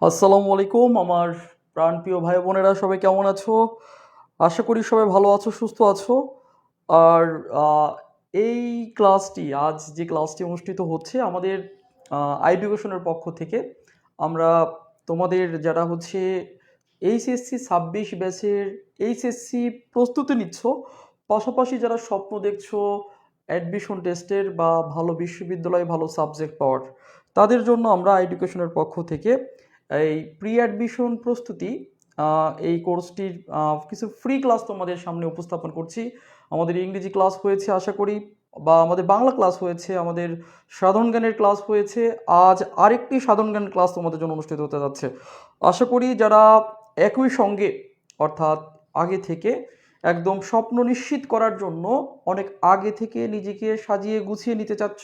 আসসালামু আলাইকুম আমার প্রাণপ্রিয় ভাই বোনেরা, সবাই কেমন আছো? আশা করি সবাই ভালো আছো, সুস্থ আছো। আর আহ, এই ক্লাসটি, আজ যে ক্লাসটি অনুষ্ঠিত হচ্ছে আমাদের এডুকেশনের পক্ষ থেকে, আমরা তোমাদের যারা হচ্ছে এইচএসসি 26 ব্যাচের এইচএসসি প্রস্তুতি নিচ্ছ, পাশাপাশি যারা স্বপ্ন দেখছো অ্যাডমিশন টেস্টের বা ভালো বিশ্ববিদ্যালয়ে ভালো সাবজেক্ট পাওয়ার, তাদের জন্য আমরা এডুকেশনের পক্ষ থেকে এই প্রি অ্যাডমিশন প্রস্তুতি এই কোর্সটির কিছু ফ্রি ক্লাস তোমাদের সামনে উপস্থাপন করছি। আমাদের ইংরেজি ক্লাস হয়েছে আশা করি, বা আমাদের বাংলা ক্লাস হয়েছে, আমাদের সাধারণ জ্ঞানের ক্লাস হয়েছে। আজ আরেকটি সাধারণ জ্ঞানের ক্লাস তোমাদের জন্য অনুষ্ঠিত হতে যাচ্ছে। আশা করি যারা একই সঙ্গে, অর্থাৎ আগে থেকে একদম স্বপ্ন নিশ্চিত করার জন্য অনেক আগে থেকে নিজেকে সাজিয়ে গুছিয়ে নিতে চাচ্ছ,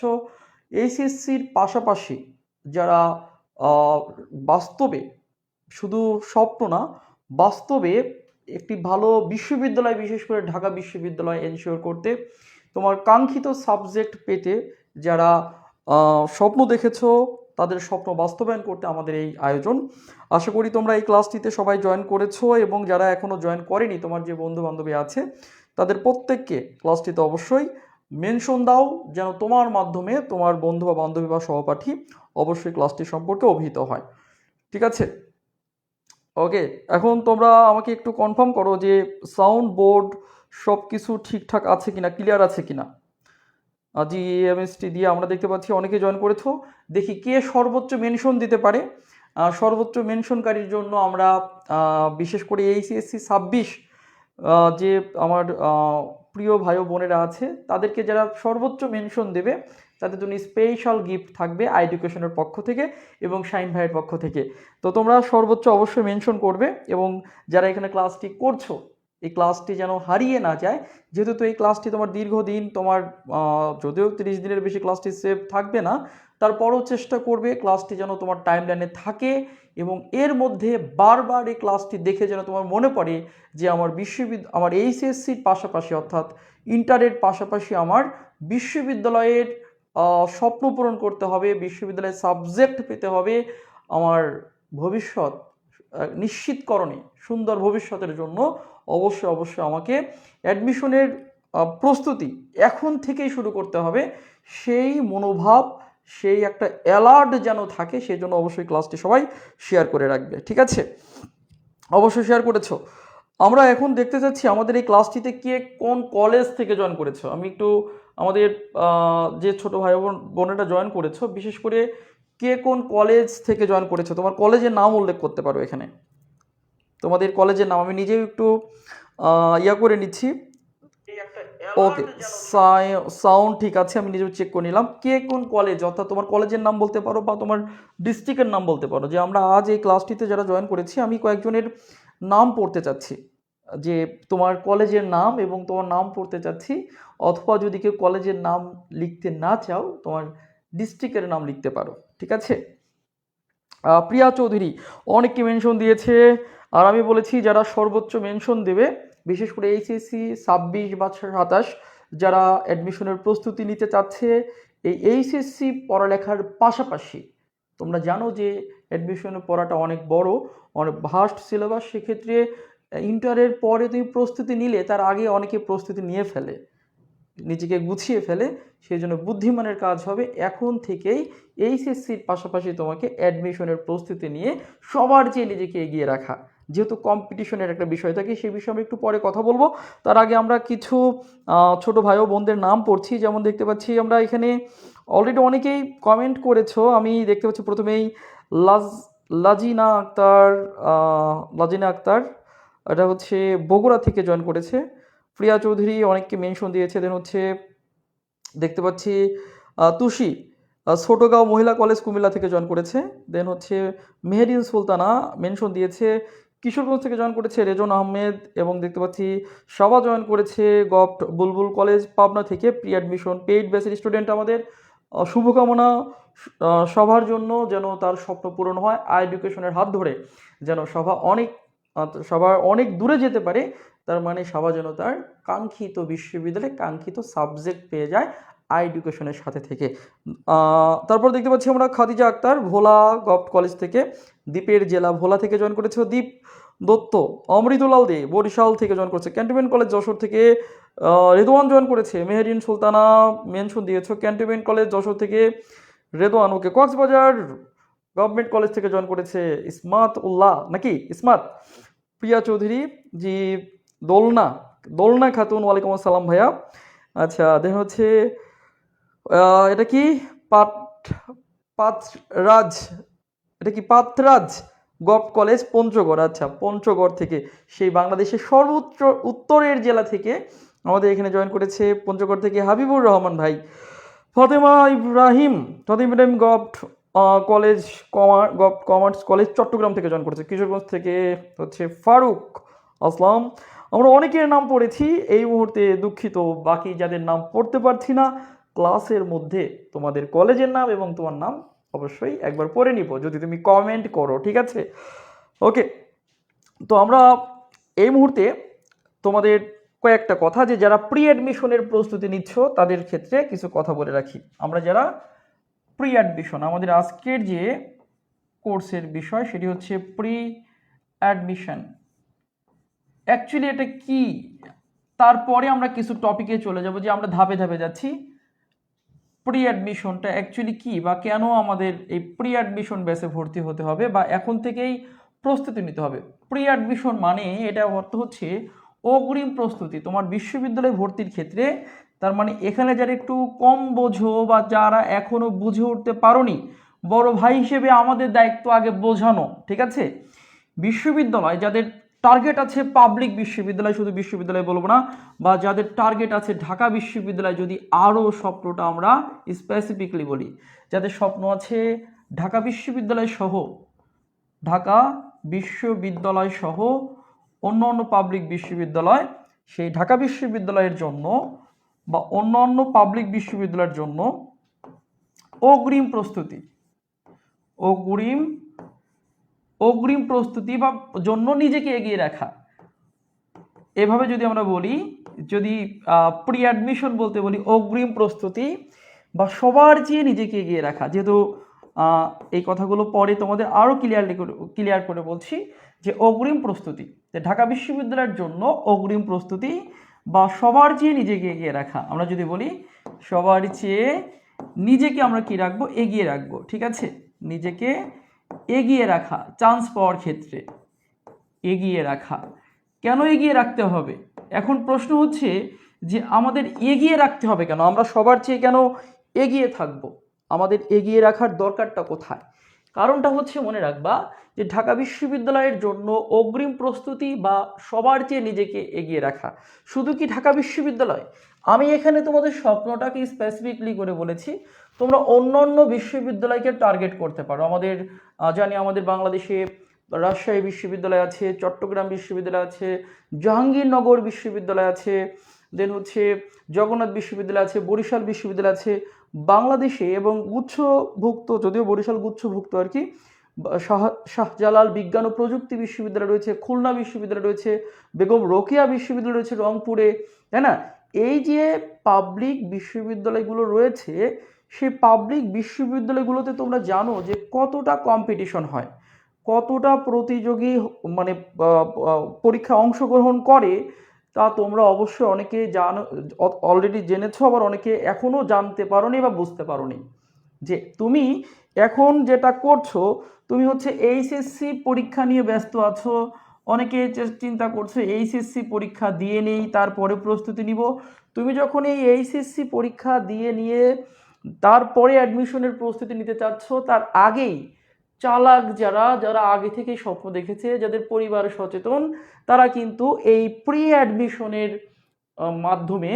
এইচএসসির পাশাপাশি যারা আহ, বাস্তবে, শুধু স্বপ্ন না, বাস্তবে একটি ভালো বিশ্ববিদ্যালয়, বিশেষ করে ঢাকা বিশ্ববিদ্যালয় এনশিওর করতে, তোমার কাঙ্ক্ষিত সাবজেক্ট পেতে যারা স্বপ্ন দেখেছো, তাদের স্বপ্ন বাস্তবায়ন করতে আমাদের এই আয়োজন। আশা করি তোমরা এই ক্লাসটিতে সবাই জয়েন করেছো, এবং যারা এখনও জয়েন করেনি, তোমার যে বন্ধু বান্ধবী আছে, তাদের প্রত্যেককে ক্লাসটিতে অবশ্যই মেনশন দাও, যেন তোমার মাধ্যমে তোমার বন্ধু বা বান্ধবী বা সহপাঠী অবশ্যই ক্লাসটি সম্পর্কে অভিহিত হয়। ঠিক আছে? ওকে। এখন তোমরা আমাকে একটু কনফার্ম করো যে সাউন্ড বোর্ড সব কিছু ঠিকঠাক আছে কিনা, ক্লিয়ার আছে কিনা। জিএমএসটি দিয়ে আমরা দেখতে পাচ্ছি অনেকে জয়েন করেছো। দেখি কে সর্বোচ্চ মেনশন দিতে পারে। সর্বোচ্চ মেনশনকারীর জন্য আমরা বিশেষ করে এইচএসসি 26 যে আমার প্রিয় ভাই ও বোনেরা আছে, তাদেরকে যারা সর্বোচ্চ মেনশন দেবে, তাদের জন্য স্পেশাল গিফট থাকবে এডুকেশনের পক্ষ থেকে এবং শাইন ভাইয়ের পক্ষ থেকে। তো তোমরা সর্বোচ্চ অবশ্যই মেনশন করবে, এবং যারা এখানে ক্লাসটি করছো, এই ক্লাসটি যেন হারিয়ে না যায়। যেহেতু তো এই ক্লাসটি তোমার দীর্ঘদিন, তোমার যদিও 30 দিনের বেশি ক্লাসটি সেভ থাকবে না, তারপরও চেষ্টা করবে ক্লাসটি যেন তোমার টাইম লাইনে থাকে, এবং এর মধ্যে বারবার এই ক্লাসটি দেখে যেন তোমার মনে পড়ে যে আমার এইচএসসির পাশাপাশি, অর্থাৎ ইন্টারের পাশাপাশি আমার বিশ্ববিদ্যালয়ের স্বপ্ন পূরণ করতে হবে, বিশ্ববিদ্যালয়ের সাবজেক্ট পেতে হবে। আমার ভবিষ্যৎ নিশ্চিতকরণে, সুন্দর ভবিষ্যতের জন্য অবশ্যই অবশ্যই আমাকে অ্যাডমিশনের প্রস্তুতি এখন থেকেই শুরু করতে হবে। সেই মনোভাব, সেই একটা অ্যালার্ট যেন থাকে, সেই জন্য অবশ্যই ক্লাসটি সবাই শেয়ার করে রাখবে। ঠিক আছে? অবশ্যই শেয়ার করেছো। আমরা এখন দেখতে চাচ্ছি আমাদের এই ক্লাসটিতে কে কোন কলেজ থেকে জয়েন করেছো। আমি একটু আমাদের যে ছোট ভাই বোনেরা জয়েন করেছো, বিশেষ করে কে কোন কলেজ থেকে জয়েন করেছো, তোমার কলেজের নাম উল্লেখ করতে পারো এখানে। তোমাদের কলেজের নাম আমি নিজেও একটু ইয়া করে নিচ্ছি। ওকে, সাউন্ড ঠিক আছে, আমি নিজেও চেক করে নিলাম। কে কোন কলেজ, অর্থাৎ তোমার কলেজের নাম বলতে পারো বা তোমার ডিস্ট্রিক্টের নাম বলতে পারো। যে আমরা আজ এই ক্লাসটিতে যারা জয়েন করেছি, আমি কয়েকজনের নাম পড়তে চাচ্ছি, যে তোমার কলেজের নাম এবং তোমার নাম পড়তে চাচ্ছি। অথবা যদি কেউ কলেজের নাম লিখতে না চাও, তোমার ডিস্ট্রিক্টের নাম লিখতে পারো। ঠিক আছে? প্রিয়া চৌধুরী অনেককে মেনশন দিয়েছে। আর আমি বলেছি যারা সর্বোচ্চ মেনশন দেবে, বিশেষ করে এইচএসসি 26 বা 27 যারা অ্যাডমিশনের প্রস্তুতি নিতে চাচ্ছে, এই এইচএসসি পড়ালেখার পাশাপাশি, তোমরা জানো যে অ্যাডমিশনের পড়াটা অনেক বড়, অনেক ভাস্ট সিলেবাস। সেক্ষেত্রে ইন্টারের পরে তুমি প্রস্তুতি নিলে, তার আগে অনেকে প্রস্তুতি নিয়ে ফেলে, নিজেকে গুছিয়ে ফেলে। সেই জন্য বুদ্ধিমানের কাজ হবে এখন থেকেই এইচএসসির পাশাপাশি তোমাকে অ্যাডমিশনের প্রস্তুতি নিয়ে সবার চেয়ে নিজেকে এগিয়ে রাখা। যেহেতু কম্পিটিশনের একটা বিষয় থাকে, সেই বিষয়ে আমরা একটু পরে কথা বলবো। তার আগে আমরা কিছু ছোট ভাই ও বোনদের নাম পড়ছি। যেমন দেখতে পাচ্ছি আমরা এখানে অলরেডি অনেকেই কমেন্ট করেছো। আমি দেখতে পাচ্ছি প্রথমেই লাজ লাজিনা আক্তার, লাজিনা আক্তার, এটা হচ্ছে বগুড়া থেকে জয়েন করেছে। প্রিয়া চৌধুরী অনেককে মেনশন দিয়েছে। দেন হচ্ছে দেখতে পাচ্ছি তুষি ছোটগাঁও মহিলা কলেজ কুমিল্লা থেকে জয়েন করেছে। দেন হচ্ছে মেহেদিন সুলতানা মেনশন দিয়েছে, কিশোরগঞ্জ থেকে জয়েন করেছে রেজন আহমেদ। এবং দেখতে পাচ্ছি সভা জয়েন করেছে গভট বুলবুল কলেজ পাবনা থেকে, প্রি অ্যাডমিশন পেইড ব্যাচের স্টুডেন্ট আমাদের। শুভকামনা সবার জন্য, যেন তার স্বপ্ন পূরণ হয় এডুকেশনের হাত ধরে, যেন সবার অনেক দূরে যেতে পারে। তার মানে সবার যেন তার কাঙ্ক্ষিত বিশ্ববিদ্যালয়ে কাঙ্ক্ষিত সাবজেক্ট পেয়ে যায় এডুকেশনের সাথে থেকে। তারপর দেখতে পাচ্ছি আমরা খাদিজা আক্তার ভোলা গভর্নমেন্ট কলেজ থেকে, দ্বীপের জেলা ভোলা থেকে জয়েন করেছে দ্বীপ দত্ত। অমৃতুলাল দে বরিশাল থেকে জয়েন করেছে। ক্যান্টনমেন্ট কলেজ যশোর থেকে রেদওয়ান জয়েন করেছে। মেহেরিন সুলতানা মেনশন দিয়েছ ক্যান্টনমেন্ট কলেজ যশোর থেকে রেদওয়ান। ওকে, কক্সবাজার গভর্নমেন্ট কলেজ থেকে জয়েন করেছে ইসমাত উল্লাহ নাকি ইসমাত। প্রিয়া চৌধুরী জি, দোলনা দোলনা খাতুন, ওয়ালাইকুম আসসালাম ভাইয়া। আচ্ছা, দেন হচ্ছে এটা কি পাতরাজ, এটা কি পাতরাজ গভ কলেজ পঞ্চগড়। আচ্ছা, পঞ্চগড় থেকে, সেই বাংলাদেশের সর্বোচ্চ উত্তরের জেলা থেকে আমাদের এখানে জয়েন করেছে পঞ্চগড় থেকে হাবিবুর রহমান ভাই। Fatema Ibrahim gov college commerce college Chattogram থেকে জয়েন করেছে। কিশোরগঞ্জ থেকে হচ্ছে ফারুক আসলাম। আমরা অনেকের নাম পড়েছি, এই মুহূর্তে দুঃখিত বাকি যাদের নাম পড়তে পারছি না। ক্লাসের মধ্যে তোমাদের কলেজের নাম এবং তোমার নাম অবশ্যই একবার পড়ে নিব যদি তুমি কমেন্ট করো, ঠিক আছে? ওকে, তো আমরা এই মুহূর্তে তোমাদের কয়েকটা কথা, যে যারা প্রি অ্যাডমিশনের প্রস্তুতি নিচ্ছ তাদের ক্ষেত্রে কিছু কথা বলে রাখি। আমরা যারা প্রি অ্যাডমিশন, আমাদের আজকের যে কোর্সের বিষয় সেটি হচ্ছে প্রি অ্যাডমিশন। অ্যাকচুয়ালি এটা কি, তারপরে আমরা কিছু টপিকে চলে যাব, যে আমরা ধাপে ধাপে যাচ্ছি। প্রি অ্যাডমিশনটা অ্যাকচুয়ালি কি, বা কেন আমাদের এই প্রি অ্যাডমিশন বেসে ভর্তি হতে হবে, বা এখন থেকেই প্রস্তুতি নিতে হবে। প্রি অ্যাডমিশন মানে এটা অর্থ হচ্ছে অগ্রিম প্রস্তুতি তোমার বিশ্ববিদ্যালয়ে ভর্তির ক্ষেত্রে। তার মানে এখানে যারা একটু কম বোঝো বা যারা এখনো বুঝে উঠতে পারোনি, বড় ভাই হিসেবে আমাদের দায়িত্ব আগে বোঝানো, ঠিক আছে? বিশ্ববিদ্যালয় যাদের টার্গেট আছে পাবলিক বিশ্ববিদ্যালয়, শুধু বিশ্ববিদ্যালয় বলবো না, বা যাদের টার্গেট আছে ঢাকা বিশ্ববিদ্যালয়, যদি আরও স্বপ্নটা আমরা স্পেসিফিকলি বলি, যাদের স্বপ্ন আছে ঢাকা বিশ্ববিদ্যালয় সহ অন্য অন্য পাবলিক বিশ্ববিদ্যালয়, সেই ঢাকা বিশ্ববিদ্যালয়ের জন্য বা অন্য অন্য পাবলিক বিশ্ববিদ্যালয়ের জন্য অগ্রিম প্রস্তুতি বা জন্য নিজেকে এগিয়ে রাখা, এভাবে যদি আমরা বলি, যদি প্রি অ্যাডমিশন বলতে বলি অগ্রিম প্রস্তুতি বা সবার চেয়ে নিজেকে এগিয়ে রাখা। যেহেতু এই কথাগুলো পরে তোমাদের আরও ক্লিয়ার করে বলছি, যে অগ্রিম প্রস্তুতি ঢাকা বিশ্ববিদ্যালয়ের জন্য অগ্রিম প্রস্তুতি বা সবার চেয়ে নিজেকে এগিয়ে রাখা। আমরা যদি বলি সবার চেয়ে নিজেকে আমরা কি রাখবো, এগিয়ে রাখবো, ঠিক আছে? নিজেকে এগিয়ে রাখা, চান্স পাওয়ার ক্ষেত্রে এগিয়ে রাখা। কেন এগিয়ে রাখতে হবে? এখন প্রশ্ন হচ্ছে যে আমাদের এগিয়ে রাখতে হবে কেন, আমরা সবার চেয়ে কেন এগিয়ে থাকবো, আমাদের এগিয়ে রাখার দরকারটা কোথায়? কারণটা হচ্ছে, মনে রাখবা যে ঢাকা বিশ্ববিদ্যালয়ের জন্য অগ্রিম প্রস্তুতি বা সবার চেয়ে নিজেকে এগিয়ে রাখা শুধু কি ঢাকা বিশ্ববিদ্যালয়? আমি এখানে তোমাদের স্বপ্নটাকে স্পেসিফিকলি করে বলেছি, তোমরা অন্য অন্য বিশ্ববিদ্যালয়কে টার্গেট করতে পারো। আমাদের জানি আমাদের বাংলাদেশে রাজশাহী বিশ্ববিদ্যালয় আছে, চট্টগ্রাম বিশ্ববিদ্যালয় আছে, জাহাঙ্গীরনগর বিশ্ববিদ্যালয় আছে, দেন হচ্ছে জগন্নাথ বিশ্ববিদ্যালয় আছে, বরিশাল বিশ্ববিদ্যালয় আছে বাংলাদেশে, এবং গুচ্ছভুক্ত, যদিও বরিশাল গুচ্ছভুক্ত আর কি, শাহজালাল বিজ্ঞান ও প্রযুক্তি বিশ্ববিদ্যালয় রয়েছে, খুলনা বিশ্ববিদ্যালয় রয়েছে, বেগম রোকেয়া বিশ্ববিদ্যালয় রয়েছে রংপুরে, তাই না? এই যে পাবলিক বিশ্ববিদ্যালয়গুলো রয়েছে, সেই পাবলিক বিশ্ববিদ্যালয়গুলোতে তোমরা জানো যে কতটা কম্পিটিশন হয়, কতটা প্রতিযোগী মানে পরীক্ষা অংশগ্রহণ করে, তা তোমরা অবশ্যই অনেকে জানো, অলরেডি জেনেছো, আবার অনেকে এখনও জানতে পারোনি বা বুঝতে পারোনি। যে তুমি এখন যেটা করছো, তুমি হচ্ছে এইচএসসি পরীক্ষা নিয়ে ব্যস্ত আছো, অনেকে চিন্তা করছো এইচএসসি পরীক্ষা দিয়ে নেই তারপরে প্রস্তুতি নিব। তুমি যখন এই এইচএসসি পরীক্ষা দিয়ে নিয়ে তারপরে অ্যাডমিশনের প্রস্তুতি নিতে চাচ্ছ, তার আগেই চালাক যারা আগে থেকেই স্বপ্ন দেখেছে, যাদের পরিবার সচেতন, তারা কিন্তু এই প্রি অ্যাডমিশনের মাধ্যমে,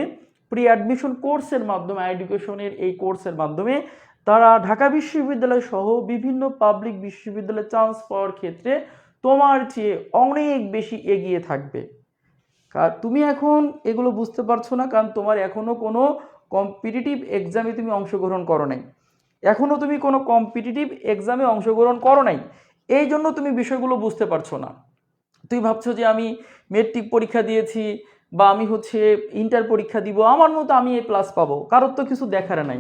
প্রি অ্যাডমিশন কোর্সের মাধ্যমে, এডুকেশনের এই কোর্সের মাধ্যমে তারা ঢাকা বিশ্ববিদ্যালয় সহ বিভিন্ন পাবলিক বিশ্ববিদ্যালয়ে চান্স পাওয়ার ক্ষেত্রে তোমার চেয়ে অনেক বেশি এগিয়ে থাকবে। তুমি এখন এগুলো বুঝতে পারছো না, কারণ তোমার এখনও কোনো কম্পিটিটিভ এক্সামে তুমি অংশগ্রহণ করো নাই, এই জন্য তুমি বিষয়গুলো বুঝতে পারছো না। তুই ভাবছো যে আমি মেট্রিক পরীক্ষা দিয়েছি, বা আমি হচ্ছে ইন্টার পরীক্ষা দিব, আমার মতো আমি এ প্লাস পাবো, কারোর তো কিছু দেখার নাই।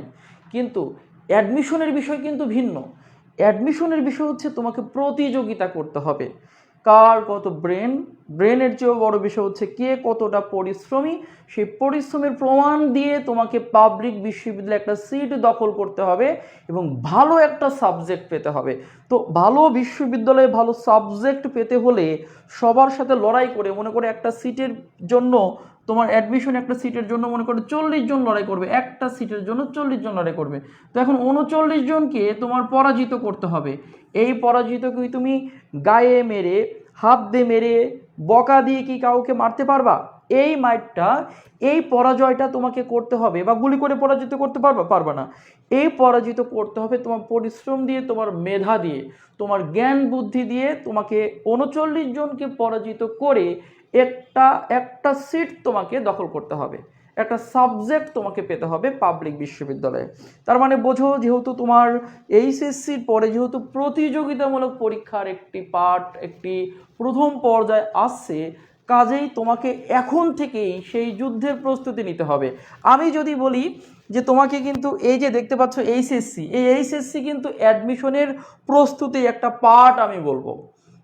কিন্তু অ্যাডমিশনের বিষয় কিন্তু ভিন্ন। অ্যাডমিশনের বিষয় হচ্ছে তোমাকে প্রতিযোগিতা করতে হবে, কার কত ব্রেনের চেয়েও বড় বিষয় হচ্ছে কে কতটা পরিশ্রমী। সেই পরিশ্রমের প্রমাণ দিয়ে তোমাকে পাবলিক বিশ্ববিদ্যালয়ে একটা সিট দখল করতে হবে এবং ভালো একটা সাবজেক্ট পেতে হবে। তো ভালো বিশ্ববিদ্যালয়ে ভালো সাবজেক্ট পেতে হলে সবার সাথে লড়াই করে, মনে করে একটা সিটের জন্য তোমার অ্যাডমিশন, একটা সিটের জন্য মনে করো 40 জন লড়াই করবে, একটা সিটের জন্য 40 জন লড়াই করবে। তো এখন 39 জনকে তোমার পরাজিত করতে হবে। এই পরাজিতকে তুমি গায়ে মেরে, হাত দিয়ে মেরে, বকা দিয়ে কি কাউকে মারতে পারবা? এই মাইটটা, এই পরাজয়টা তোমাকে করতে হবে, বা গুলি করে পরাজিত করতে পারবা না। এই পরাজিত করতে হবে তোমার পরিশ্রম দিয়ে, তোমার মেধা দিয়ে, তোমার জ্ঞান বুদ্ধি দিয়ে। তোমাকে 39 জনকে পরাজিত করে একটা একটা সিট তোমাকে দখল করতে হবে, একটা সাবজেক্ট তোমাকে পেতে হবে পাবলিক বিশ্ববিদ্যালয়ে। তার মানে বোঝো, যেহেতু তোমার এইচএসসির পরে যেহেতু প্রতিযোগিতামূলক পরীক্ষার একটি পার্ট, একটি প্রথম পর্যায়ে আসছে, কাজেই তোমাকে এখন থেকেই সেই যুদ্ধের প্রস্তুতি নিতে হবে। আমি যদি বলি যে তোমাকে কিন্তু এই যে দেখতে পাচ্ছ এইচএসসি, এই এইচএসসি কিন্তু অ্যাডমিশনের প্রস্তুতি একটা পার্ট আমি বলবো।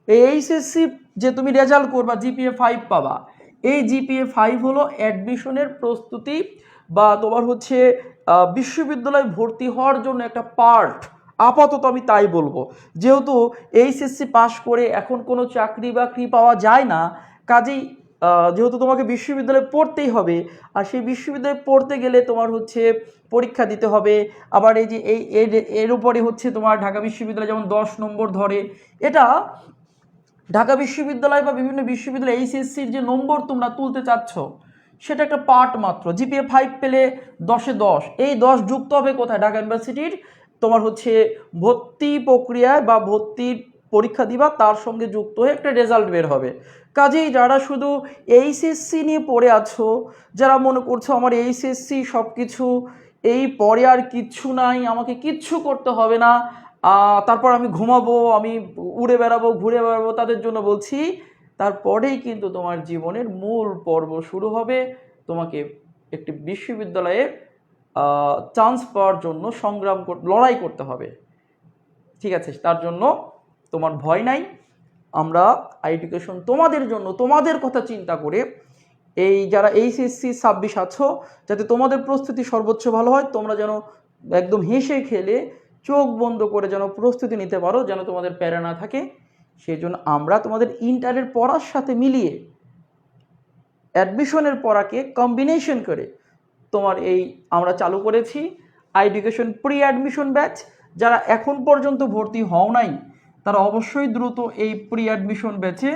এই এইচএসসি যে তুমি রেজাল্ট করবা, জিপিএ 5 পাবা, এই জিপিএ 5 হলো অ্যাডমিশনের প্রস্তুতি, বা তোমার হচ্ছে বিশ্ববিদ্যালয়ে ভর্তি হওয়ার জন্য একটা পার্ট। আপাতত আমি তাই বলবো, যেহেতু এইচএসসি পাশ করে এখন কোনো চাকরি বাকরি পাওয়া যায় না, কাজেই যেহেতু তোমাকে বিশ্ববিদ্যালয়ে পড়তেই হবে, আর সেই বিশ্ববিদ্যালয়ে পড়তে গেলে তোমার হচ্ছে পরীক্ষা দিতে হবে। আবার এই যে এর উপরে হচ্ছে তোমার ঢাকা বিশ্ববিদ্যালয় যেমন 10 নম্বর ধরে, এটা ঢাকা বিশ্ববিদ্যালয় বা বিভিন্ন বিশ্ববিদ্যালয় এইচএসসির যে নম্বর তোমরা তুলতে চাচ্ছ, সেটা একটা পার্ট মাত্র। জিপিএ 5 পেলে 10-এ 10, এই 10 যুক্ত হবে কোথায়? ঢাকা ইউনিভার্সিটির তোমার হচ্ছে ভর্তি প্রক্রিয়ায় বা ভর্তির পরীক্ষা দিবা, তার সঙ্গে যুক্ত হয়ে একটা রেজাল্ট বের হবে। কাজেই যারা শুধু এইচএসসি নিয়ে পড়ে আছো, যারা মনে করছো আমার এইচএসসি সব কিছু, এই পরে আর কিচ্ছু নাই, আমাকে কিচ্ছু করতে হবে না, তারপর আমি ঘুমাবো, আমি উড়ে বেড়াবো, ঘুরে বেড়াবো, তাদের জন্য বলছি তারপরেই কিন্তু তোমার জীবনের মূল পর্ব শুরু হবে। তোমাকে একটি বিশ্ববিদ্যালয়ে চান্স পাওয়ার জন্য লড়াই করতে হবে, ঠিক আছে? তার জন্য তোমার ভয় নাই। আমরা এডুকেশন তোমাদের জন্য, তোমাদের কথা চিন্তা করে, এই যারা এইচএসসি 26 আছো, যাতে তোমাদের প্রস্তুতি সর্বোচ্চ ভালো হয়, তোমরা যেন একদম হেসে খেলে চোখ বন্ধ করে যেন প্রস্তুতি নিতে পারো, যেন তোমাদের প্যারা না থাকে, সেই জন্য আমরা তোমাদের ইন্টারের পড়ার সাথে মিলিয়ে অ্যাডমিশনের পড়াকে কম্বিনেশন করে তোমার এই আমরা চালু করেছি এডুকেশন প্রি অ্যাডমিশন ব্যাচ। যারা এখন পর্যন্ত ভর্তি হও নাই, তারা অবশ্যই দ্রুত এই প্রি অ্যাডমিশন ব্যাচে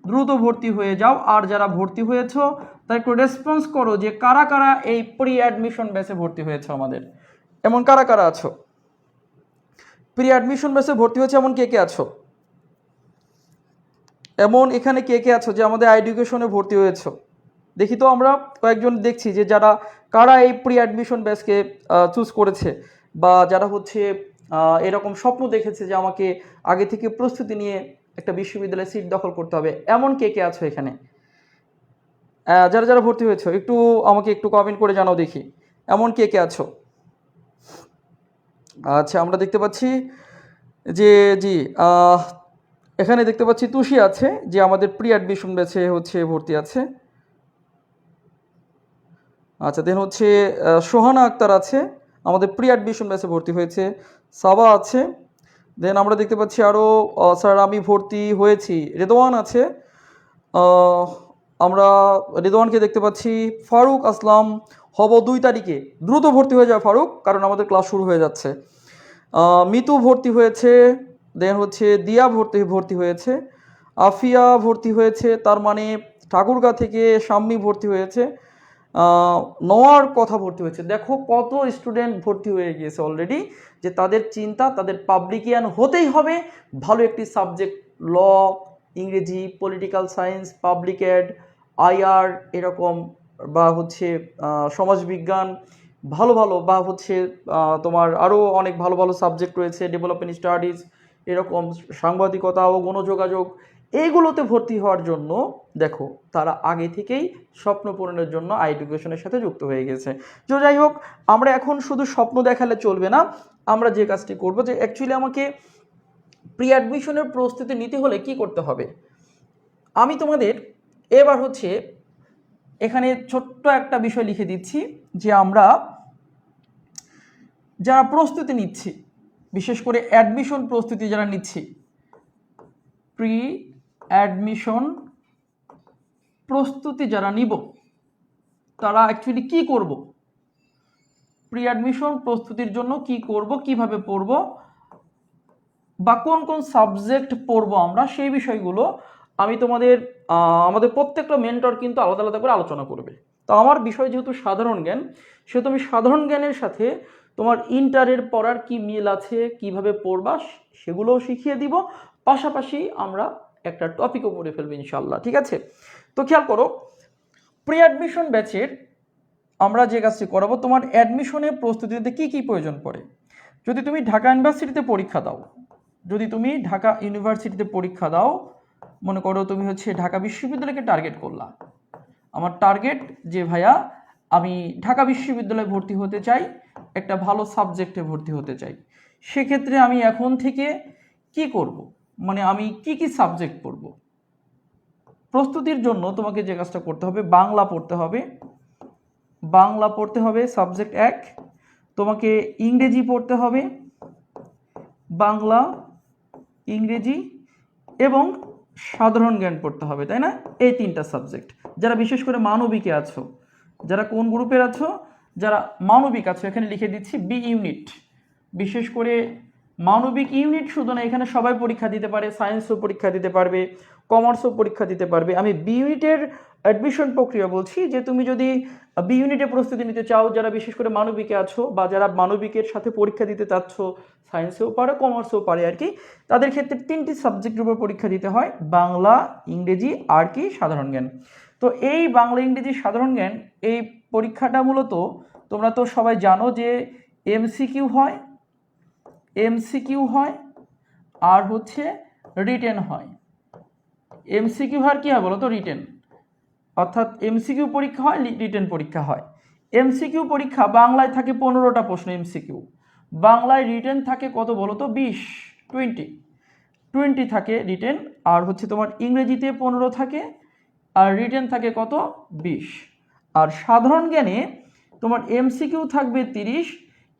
দ্রুত ভর্তি হয়ে যাও। আর যারা ভর্তি হয়েছো, তারা একটু রেসপন্স করো যে কারা কারা এই প্রি অ্যাডমিশন ব্যাচে ভর্তি হয়েছে আমাদের, এমন কারা কারা আছো প্রি অ্যাডমিশন ব্যাচে ভর্তি হয়েছে, এমন কে কে আছো? এমন এখানে কে কে আছো যে আমাদের এডুকেশনে ভর্তি হয়েছো? দেখি তো, আমরা কয়েকজন দেখছি যে যারা কারা এই প্রি অ্যাডমিশন ব্যাচকে চুজ করেছে, বা যারা হচ্ছে এরকম স্বপ্ন দেখেছে যে আমাকে আগে থেকে প্রস্তুতি নিয়ে একটা বিশ্ববিদ্যালয়ে সিট দখল করতে হবে, এমন কে কে আছো এখানে? যারা যারা ভর্তি হয়েছে একটু আমাকে একটু কমেন্ট করে জানাও দেখি, এমন কে কে আছো? আচ্ছা, আমরা দেখতে পাচ্ছি যে জি, এখানে দেখতে পাচ্ছি তুষি আছে, যে আমাদের প্রি অ্যাডমিশন ব্যাচে হচ্ছে ভর্তি আছে। আচ্ছা, দেন হচ্ছে সোহানা আক্তার আছে, আমাদের প্রি অ্যাডমিশন ব্যাচে ভর্তি হয়েছে। সাবা আছে। দেন আমরা দেখতে পাচ্ছি আরও স্যার আমি ভর্তি হয়েছি, রেদওয়ান আছে। আমরা রেদওয়ানকে দেখতে পাচ্ছি। ফারুক আসলাম, হব 2 তারিখে, দ্রুত ভর্তি হয়ে যাও ফারুক, কারণ আমাদের ক্লাস শুরু হয়ে যাচ্ছে। মিতু ভর্তি হয়েছে। দেন হচ্ছে দিয়া ভর্তি হয়েছে। আফিয়া ভর্তি হয়েছে, তার মানে ঠাকুরগাঁ থেকে শাম্মী ভর্তি হয়েছে। নোয়ার কথা ভর্তি হয়েছে। দেখো কত স্টুডেন্ট ভর্তি হয়ে গিয়েছে অলরেডি, যে তাদের চিন্তা তাদের পাবলিকিয়ান হতেই হবে, ভালো একটি সাবজেক্ট, ল, ইংরেজি, political science, public ad, IR এরকম, বা হচ্ছে সমাজবিজ্ঞান, ভালো ভালো, বা হচ্ছে তোমার আরও অনেক ভালো ভালো সাবজেক্ট রয়েছে, ডেভেলপমেন্ট স্টাডিজ, এরকম সাংবাদিকতা ও গণযোগাযোগ, এইগুলোতে ভর্তি হওয়ার জন্য দেখো তারা আগে থেকেই স্বপ্ন পূরণের জন্য এডুকেশনের সাথে যুক্ত হয়ে গেছে। তো যাই হোক, আমরা এখন শুধু স্বপ্ন দেখালে চলবে না, আমরা যে কাজটি করবো যে অ্যাকচুয়ালি আমাকে প্রি অ্যাডমিশনের প্রস্তুতি নিতে হলে কি করতে হবে, আমি তোমাদের এবার হচ্ছে এখানে ছোট্ট একটা বিষয় লিখে দিচ্ছি যে আমরা যারা প্রস্তুতি নিচ্ছি, বিশেষ করে অ্যাডমিশন প্রস্তুতি যারা নিচ্ছি, প্রি অ্যাডমিশন প্রস্তুতি যারা নিব তারা অ্যাকচুয়ালি কি করব, প্রি অ্যাডমিশন প্রস্তুতির জন্য কি করব, কিভাবে পড়ব বা কোন কোন সাবজেক্ট পড়ব আমরা, সেই বিষয়গুলো আমি তোমাদের আমাদের প্রত্যেকটা মেন্টর কিন্তু আলাদা আলাদা করে আলোচনা করবে। তো আমার বিষয় যেহেতু সাধারণ জ্ঞান, সেহেতু আমি সাধারণ জ্ঞানের সাথে তোমার ইন্টারের পড়ার কি মিল আছে, কিভাবে পড়বা সেগুলোও শিখিয়ে দিব, পাশাপাশি আমরা একটা টপিকও পড়ে ফেলবো ইনশাল্লাহ। ঠিক আছে, তো খেয়াল করো, প্রি অ্যাডমিশন ব্যাচের আমরা যে কাজটি করাবো, তোমার অ্যাডমিশনের প্রস্তুতিতে কি কি প্রয়োজন পড়ে। যদি তুমি ঢাকা ইউনিভার্সিটিতে পরীক্ষা দাও, যদি তুমি ঢাকা ইউনিভার্সিটিতে পরীক্ষা দাও, মনে করো তুমি হচ্ছে ঢাকা বিশ্ববিদ্যালয়কে টার্গেট করলা, আমার টার্গেট যে ভাইয়া আমি ঢাকা বিশ্ববিদ্যালয়ে ভর্তি হতে চাই, একটা ভালো সাবজেক্টে ভর্তি হতে চাই, সেক্ষেত্রে আমি এখন থেকে কি করব, মানে আমি কি কি সাবজেক্ট পড়ব। প্রস্তুতির জন্য তোমাকে যে কাজটা করতে হবে, বাংলা পড়তে হবে, বাংলা পড়তে হবে সাবজেক্ট 1, তোমাকে ইংরেজি পড়তে হবে, বাংলা, ইংরেজি এবং সাধারণ জ্ঞান পড়তে হবে, তাই না? এই 3টা সাবজেক্ট। যারা বিশেষ করে মানবিকে আছো, যারা কোন গ্রুপের আছো, যারা মানবিক আছো, এখানে লিখে দিচ্ছি বি ইউনিট, বিশেষ করে মানবিক ইউনিট শুধু না, এখানে সবাই পরীক্ষা দিতে পারে, সায়েন্সও পরীক্ষা দিতে পারবে, কমার্সও পরীক্ষা দিতে পারবে। আমি বি ইউনিটের অ্যাডমিশন প্রক্রিয়া বলছি, যে তুমি যদি বি ইউনিটে প্রস্তুতি নিতে চাও, যারা বিশেষ করে মানবিকে আছো বা যারা মানবিকের সাথে পরীক্ষা দিতে চাচ্ছ, সায়েন্সেও পারে কমার্সেও পারে আর কি, তাদের ক্ষেত্রে 3টি সাবজেক্টের উপর পরীক্ষা দিতে হয়, বাংলা, ইংরেজি আর কি সাধারণ জ্ঞান। তো এই বাংলা, ইংরেজি, সাধারণ জ্ঞান এই পরীক্ষাটা মূলত তোমরা তো সবাই জানো যে এমসিকিউ হয়, এমসিকিউ হয় আর হচ্ছে রিটেন হয়। এমসিকিউ আর কি হয় বলো তো, রিটেন, অর্থাৎ এমসিকিউ পরীক্ষা হয়, রিটেন পরীক্ষা হয়। এমসিকিউ পরীক্ষা বাংলায় থাকে 15টা প্রশ্ন এমসিকিউ, বাংলায় রিটেন থাকে কত বলো তো, 20 থাকে রিটেন, আর হচ্ছে তোমার ইংরেজিতে 15 থাকে আর রিটেন থাকে কত, 20। আর সাধারণ জ্ঞানে তোমার এমসিকিউ থাকবে 30,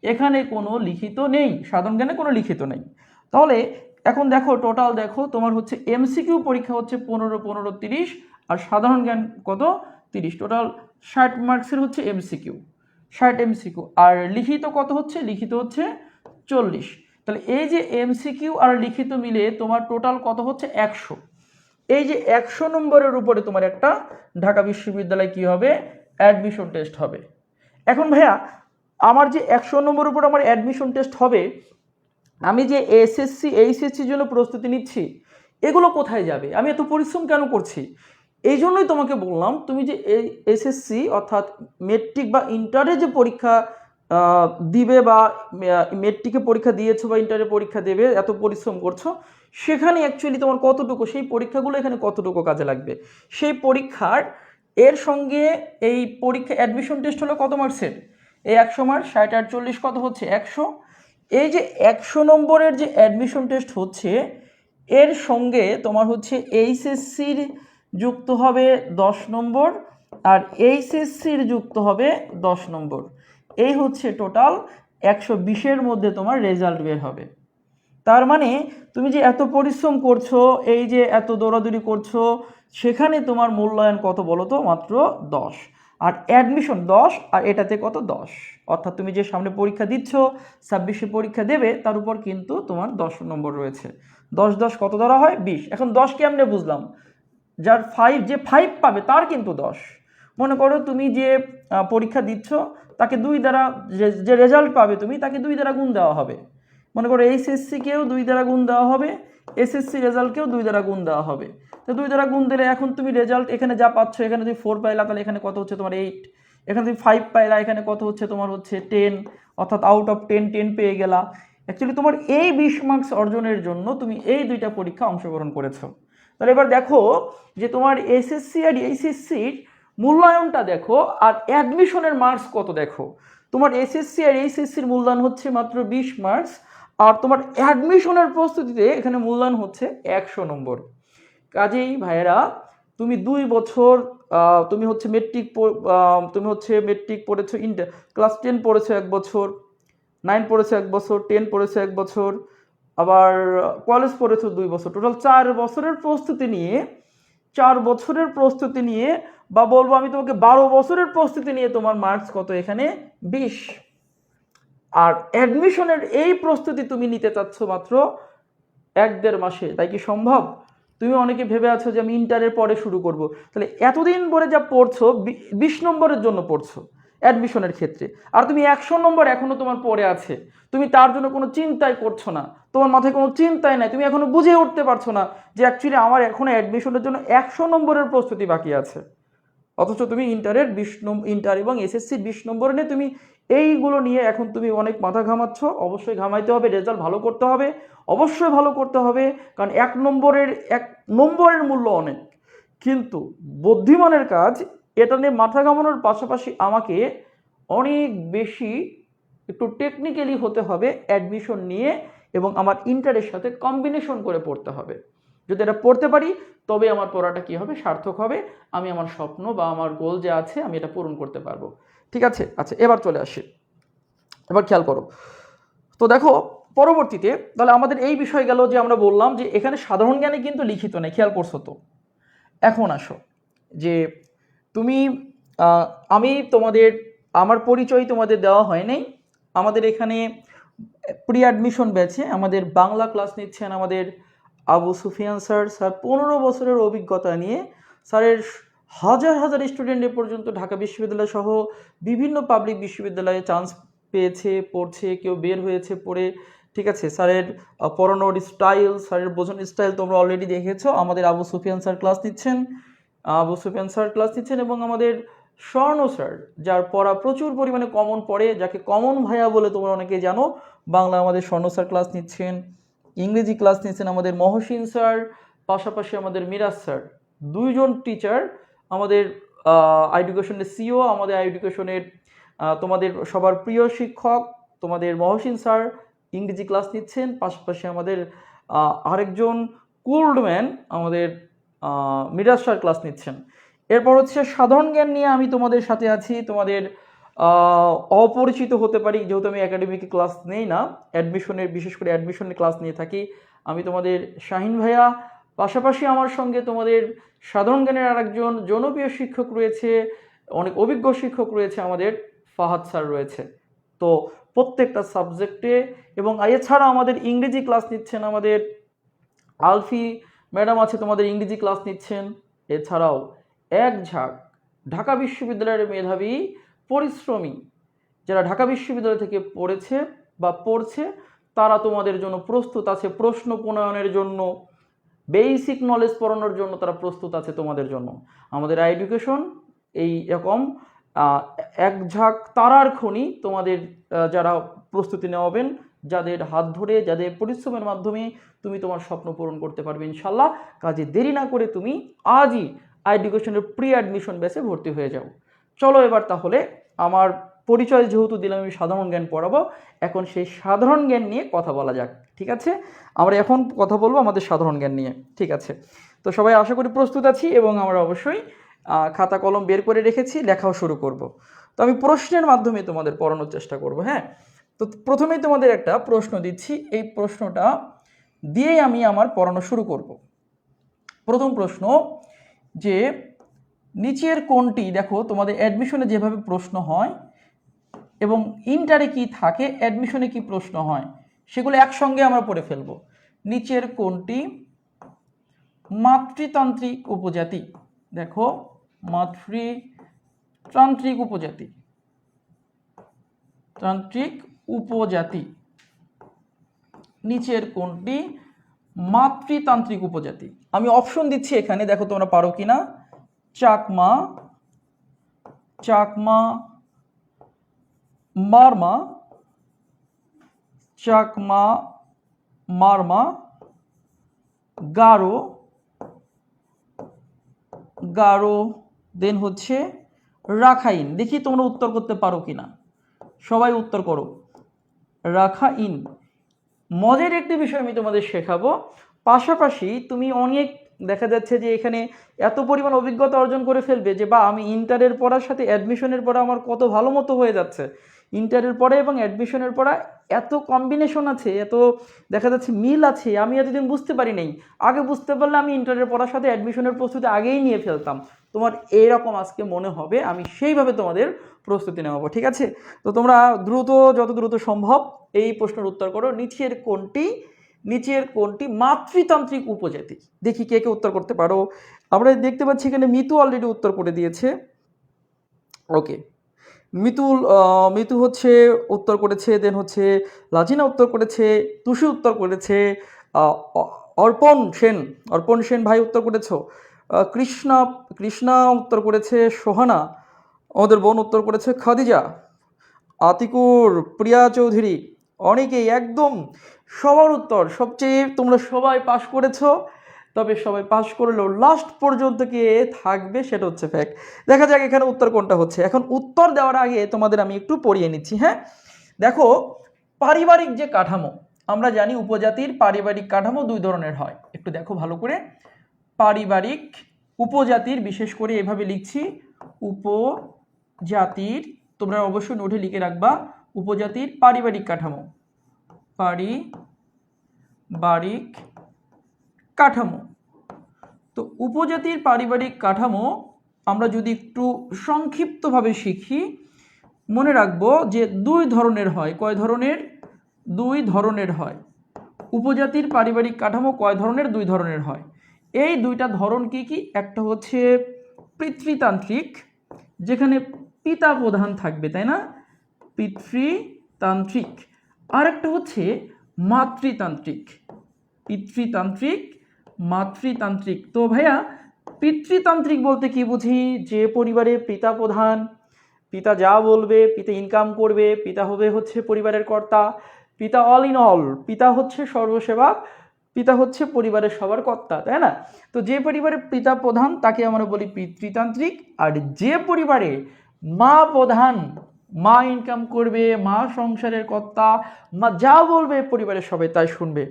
এখানে কোনো লিখিত নেই, সাধারণ জ্ঞানে কোনো লিখিত নেই। তাহলে এখন দেখো টোটাল, দেখো তোমার হচ্ছে এমসিকিউ পরীক্ষা হচ্ছে 15, 15, 30, আর সাধারণ জ্ঞান কত, 30, টোটাল 60 মার্কসের হচ্ছে এমসিকিউ, 60 এমসিকিউ। আর লিখিত কত হচ্ছে, লিখিত হচ্ছে 40। তাহলে এই যে এমসিকিউ আর লিখিত মিলে তোমার টোটাল কত হচ্ছে, 100। এই যে 100 নম্বরের উপরে তোমার একটা ঢাকা বিশ্ববিদ্যালয় কি হবে, অ্যাডমিশন টেস্ট হবে। এখন ভাইয়া আমার যে 100 নম্বরের উপর আমার অ্যাডমিশন টেস্ট হবে, আমি যে এসএসসি এইচএসসির জন্য প্রস্তুতি নিচ্ছি, এগুলো কোথায় যাবে, আমি এত পরিশ্রম কেন করছি? এই জন্যই তোমাকে বললাম, তুমি যে এসএসসি অর্থাৎ মেট্রিক বা ইন্টারে যে পরীক্ষা দিবে বা মেট্রিকে পরীক্ষা দিয়েছো বা ইন্টারে পরীক্ষা দেবে, এত পরিশ্রম করছো, সেখানে অ্যাকচুয়ালি তোমার কতটুকু, সেই পরীক্ষাগুলো এখানে কতটুকু কাজে লাগবে, সেই পরীক্ষার এর সঙ্গে এই পরীক্ষা অ্যাডমিশন টেস্ট হলো কত মার্কসের, এই 100 মার্ক, 60 আর 40 কত হচ্ছে, 100। এই যে 100 নম্বরের যে অ্যাডমিশন টেস্ট হচ্ছে, এর সঙ্গে তোমার হচ্ছে এইচএসসির যুক্ত হবে 10 নম্বর, আর এইচএসসির যুক্ত হবে 10 নম্বর। এই হচ্ছে টোটাল 120-এর মধ্যে তোমার রেজাল্ট বের হবে। তার মানে তুমি যে এত পরিশ্রম করছো, এই যে এত দৌড়াদৌড়ি করছো, সেখানে তোমার মূল্যায়ন কত বলো তো, মাত্র 10। আর অ্যাডমিশন 10 আর এটাতে কত, 10, অর্থাৎ তুমি যে সামনে পরীক্ষা দিচ্ছ, 26-এ পরীক্ষা দেবে, তার উপর কিন্তু তোমার 10 নম্বর রয়েছে। 10 10 কত ধরা হয়, 20। এখন 10 কেমনে বুঝলাম, যার 5, যে 5 পাবে তার কিন্তু 10। মনে করো তুমি যে পরীক্ষা দিচ্ছ, তাকে 2 দ্বারা, যে রেজাল্ট পাবে তুমি, তাকে 2 দ্বারা গুণ দেওয়া হবে। মনে করো এইচএসসিকেও 2 দ্বারা গুণ দেওয়া হবে, এসএসসি রেজাল্টকেও 2 দ্বারা গুণ দেওয়া হবে। তো 2 দ্বারা গুণ দিলে এখন তুমি রেজাল্ট এখানে যা পাচ্ছ, এখানে তুমি 4 পাইলা, তাহলে এখানে কত হচ্ছে তোমার 8, এখানে তুমি 5 পাইলা, এখানে কত হচ্ছে তোমার হচ্ছে 10, অর্থাৎ আউট অফ 10 10 পেয়ে গেলা। অ্যাকচুয়ালি তোমার এই 20 মার্কস অর্জনের জন্য তুমি এই 2টা পরীক্ষা অংশগ্রহণ করেছো। তাহলে এবার দেখো যে তোমার এসএসসি আর এইচএসসির মূল্যায়নটা দেখো আর অ্যাডমিশনের মার্কস কত দেখো। তোমার এসএসসি আর এইচএসসির মূল্যায়ন হচ্ছে মাত্র 20 মার্কস, আর তোমার অ্যাডমিশনের প্রস্তুতিতে এখানে মূল্যায়ন হচ্ছে 100 নম্বর। কাজেই ভাইয়েরা তুমি 2 বছর তুমি হচ্ছে মেট্রিক পড়েছো, ক্লাস 10 পড়েছো 1 বছর, 9 পড়েছো 1 বছর, 10 পড়েছো 1 বছর, আবার কলেজ পড়েছো 2 বছর, টোটাল 4 বছরের প্রস্তুতি নিয়ে বা বলবো আমি তোমাকে 12 বছরের প্রস্তুতি নিয়ে তোমার মার্কস কত এখানে 20। আর অ্যাডমিশনের এই প্রস্তুতি তুমি নিতে চাচ্ছ মাত্র 1-1.5 মাসে, তাই কি সম্ভব? তুমি অনেকে ভেবে আছো যে আমি ইন্টারের পরে শুরু করব, তাহলে এতদিন পরে যা পড়ছো 20 নম্বরের জন্য পড়ছো অ্যাডমিশনের ক্ষেত্রে, আর তুমি 100 নম্বর এখনো তোমার পড়ে আছে, তুমি তার জন্য কোনো চিন্তাই করছো না, তোমার মাথায় কোনো চিন্তাই নাই, তুমি এখনো বুঝে উঠতে পারছো না যে অ্যাকচুয়ালি আমার এখনো অ্যাডমিশনের জন্য 100 নম্বরের প্রস্তুতি বাকি আছে। অথচ তুমি ইন্টার এবং এসএসসির 20 নম্বর নিয়ে তুমি এইগুলো নিয়ে এখন তুমি অনেক মাথা ঘামাচ্ছ। অবশ্যই ঘামাইতে হবে, রেজাল্ট ভালো করতে হবে, অবশ্যই ভালো করতে হবে, কারণ 1 নম্বরের মূল্য অনেক। কিন্তু বুদ্ধিমানের কাজ এটা নিয়ে মাথা ঘামানোর পাশাপাশি আমাকে অনেক বেশি একটু টেকনিক্যালি হতে হবে অ্যাডমিশন নিয়ে, এবং আমার ইন্টারের সাথে কম্বিনেশন করে পড়তে হবে। যদি এটা পড়তে পারি তবে আমার পড়াটা কি হবে, সার্থক হবে, আমি আমার স্বপ্ন বা আমার গোল যে আছে আমি এটা পূরণ করতে পারবো। ঠিক আছে? আচ্ছা, এবার চলে আসি, এবার খেয়াল করো। তো দেখো পরবর্তীতে তাহলে আমাদের এই বিষয় গেল যে আমরা বললাম যে এখানে সাধারণ জ্ঞানে কিন্তু লিখিত নেই, খেয়াল করছো তো। এখন আসো যে তুমি আমার পরিচয় তোমাদের দেওয়া হয় নাই। আমাদের এখানে প্রি অ্যাডমিশন ব্যাচে আমাদের বাংলা ক্লাস নিচ্ছেন আমাদের আবু সুফিয়ান স্যার। 15 বছরের অভিজ্ঞতা নিয়ে স্যারের হাজার হাজার স্টুডেন্টের পর্যন্ত ঢাকা বিশ্ববিদ্যালয় সহ বিভিন্ন পাবলিক বিশ্ববিদ্যালয়ে চান্স পেয়েছে, পড়ছে, কেউ বের হয়েছে পড়ে। ঠিক আছে, স্যারের পড়ানোর স্টাইল, স্যারের বোঝানোর স্টাইল তোমরা অলরেডি দেখেছো। আমাদের আবু সুফিয়ান স্যার ক্লাস নিচ্ছেন এবং আমাদের স্বর্ণ স্যার, যার পড়া প্রচুর পরিমাণে কমন পড়ে, যাকে কমন ভাইয়া বলে তোমরা অনেকে জানো, বাংলা আমাদের স্বর্ণ স্যার ক্লাস নিচ্ছেন। ইংরেজি ক্লাস নিচ্ছেন আমাদের মহসিন স্যার, পাশাপাশি আমাদের মিরাজ স্যার। 2 জন টিচার আমাদের এডুকেশনের সিও, আমাদের এডুকেশনের তোমাদের সবার প্রিয় শিক্ষক তোমাদের মহসিন স্যার ইংরেজি ক্লাস নিচ্ছেন। পাশাপাশি আমাদের আরেকজন কুলডম্যান আমাদের মিরাজ স্যার ক্লাস নিচ্ছেন। এরপর হচ্ছে সাধারণ জ্ঞান নিয়ে আমি তোমাদের সাথে আছি। তোমাদের অপরিচিত হতে পারি, যেহেতু আমি একাডেমিক ক্লাস নেই না, বিশেষ করে অ্যাডমিশনের ক্লাস নিয়ে থাকি। আমি তোমাদের শাহিন ভাইয়া, পাশাপাশি আমার সঙ্গে তোমাদের সাধারণ জ্ঞানের আরেকজন জনপ্রিয় শিক্ষক রয়েছে, অনেক অভিজ্ঞ শিক্ষক রয়েছে, আমাদের ফাহাদ স্যার রয়েছে। তো প্রত্যেকটা সাবজেক্টে, এবং এছাড়া আমাদের ইংরেজি ক্লাস নিচ্ছেন আমাদের আলফি ম্যাডাম আছে, তোমাদের ইংরেজি ক্লাস নিচ্ছেন। এছাড়াও এক ঝাঁক ঢাকা বিশ্ববিদ্যালয়ের মেধাবী পরিশ্রমী যারা ঢাকা বিশ্ববিদ্যালয় থেকে পড়েছে বা পড়ছে, তারা তোমাদের জন্য প্রস্তুত আছে, প্রশ্ন প্রণয়নের জন্য, বেসিক নলেজ পড়ানোর জন্য তারা প্রস্তুত আছে তোমাদের জন্য। আমাদের এডুকেশন এই রকম এক ঝাঁক তারার খনি তোমাদের যারা প্রস্তুতি নেওয়াবেন, যাদের হাত ধরে, যাদের পরিশ্রমের মাধ্যমে তুমি তোমার স্বপ্ন পূরণ করতে পারবে ইনশাল্লাহ। কাজে দেরি না করে তুমি আজই এডুকেশনের প্রি অ্যাডমিশন ব্যাচে ভর্তি হয়ে যাও। চলো এবার তাহলে আমার পরিচয় যেহেতু দিলাম, আমি সাধারণ জ্ঞান পড়াবো, এখন সেই সাধারণ জ্ঞান নিয়ে কথা বলা যাক। ঠিক আছে, আমরা এখন কথা বলবো আমাদের সাধারণ জ্ঞান নিয়ে। ঠিক আছে, তো সবাই আশা করি প্রস্তুত আছি, এবং আমরা অবশ্যই খাতা কলম বের করে রেখেছি, লেখাও শুরু করব। তো আমি প্রশ্নের মাধ্যমে তোমাদের পড়ানোর চেষ্টা করব। হ্যাঁ, তো প্রথমেই তোমাদের একটা প্রশ্ন দিচ্ছি, এই প্রশ্নটা দিয়েই আমি আমার পড়ানো শুরু করব। প্রথম প্রশ্ন যে নিচের কোনটি, দেখো তোমাদের অ্যাডমিশনে যেভাবে প্রশ্ন হয় এবং ইন্টারে কি থাকে, অ্যাডমিশনে কি প্রশ্ন হয়, সেগুলো একসঙ্গে আমরা পড়ে ফেলবো। নিচের কোনটি মাতৃতান্ত্রিক উপজাতি, দেখো মাতৃতান্ত্রিক উপজাতি, নিচের কোনটি মাতৃতান্ত্রিক উপজাতি। আমি অপশন দিচ্ছি এখানে, দেখো তোমরা পারো কিনা। চাকমা, মারমা, গারো, গারো, দেন হচ্ছে রাখাইন। দেখি তোমরা উত্তর করতে পারো কিনা, সবাই উত্তর করো। রাখাইন। মজার একটি বিষয় আমি তোমাদের শেখাবো, পাশাপাশি তুমি অনেক দেখা যাচ্ছে যে এখানে এত পরিমাণ অভিজ্ঞতা অর্জন করে ফেলবে যে বা আমি ইন্টারের পড়ার সাথে অ্যাডমিশনের পড়া আমার কত ভালো মতো হয়ে যাচ্ছে। ইন্টারের পড়া এবং অ্যাডমিশনের পড়া এত কম্বিনেশন আছে, এত দেখা যাচ্ছে মিল আছে, আমি এতদিন বুঝতে পারি নাই। আগে বুঝতে পারলে আমি ইন্টারের পড়ার সাথে অ্যাডমিশনের প্রস্তুতি আগেই নিয়ে ফেলতাম। তোমার এইরকম আজকে মনে হবে, আমি সেইভাবে তোমাদের প্রস্তুতি নেওয়াবো, ঠিক আছে? তো তোমরা দ্রুত, যত দ্রুত সম্ভব এই প্রশ্নের উত্তর করো। নিচের কোনটি মাতৃতান্ত্রিক উপজাতি? দেখি কে কে উত্তর করতে পারো। আমরা দেখতে পাচ্ছি এখানে মিতু অলরেডি উত্তর করে দিয়েছে। ওকে, মিতু হচ্ছে উত্তর করেছে, দেন হচ্ছে লাজিনা উত্তর করেছে, তুষি উত্তর করেছে, অর্পণ সেন ভাই উত্তর করেছো, কৃষ্ণা উত্তর করেছে, সোহানা আমাদের বোন উত্তর করেছে, খাদিজা, আতিকুর, প্রিয়া চৌধুরী, অনেকেই একদম সবার উত্তর। সবচেয়ে তোমরা সবাই পাস করেছো, তবে সবাই পাস করলেও লাস্ট পর্যন্ত কে থাকবে সেটা হচ্ছে ফ্যাক্ট। দেখা যাক এখানে উত্তর কোনটা হচ্ছে। এখন উত্তর দেওয়ার আগে তোমাদের আমি একটু পড়িয়ে নিচ্ছি। হ্যাঁ, দেখো পারিবারিক যে কাঠামো, আমরা জানি উপজাতির পারিবারিক কাঠামো দুই ধরনের হয়। একটু দেখো ভালো করে, পারিবারিক উপজাতির, বিশেষ করে এভাবে লিখছি উপজাতির, তোমরা অবশ্যই নোটে লিখে রাখবা, উপজাতির পারিবারিক কাঠামো, পারিবারিক কাঠামো। তো উপজাতির পারিবারিক কাঠামো আমরা যদি একটু সংক্ষিপ্তভাবে শিখি, মনে রাখবো যে দুই ধরনের হয়। কয় ধরনের? দুই ধরনের হয়। উপজাতির পারিবারিক কাঠামো কয় ধরনের? দুই ধরনের হয়। এই দুইটা ধরন কি কি? একটা হচ্ছে পিতৃতান্ত্রিক, যেখানে পিতা প্রধান থাকবে, তাই না? পিতৃতান্ত্রিক। আর একটা হচ্ছে মাতৃতান্ত্রিক। পিতৃতান্ত্রিক, মাতৃতান্ত্রিক। তো ভাইয়া পিতৃতান্ত্রিক বলতে কি বুঝি? যে পরিবারে পিতা প্রধান, পিতা যা বলবে, পিতা ইনকাম করবে, পিতা হবে হচ্ছে পরিবারের কর্তা, পিতা অল ইন অল, পিতা হচ্ছে সর্বসেবা, পিতা হচ্ছে পরিবারের সবার কর্তা, তাই না? তো যে পরিবারে পিতা প্রধান তাকে আমরা বলি পিতৃতান্ত্রিক। আর যে পরিবারে মা প্রধান, মা ইনকাম করবে, মা সংসারের কর্তা, মা যা বলবে পরিবারের সবাই তাই শুনবে,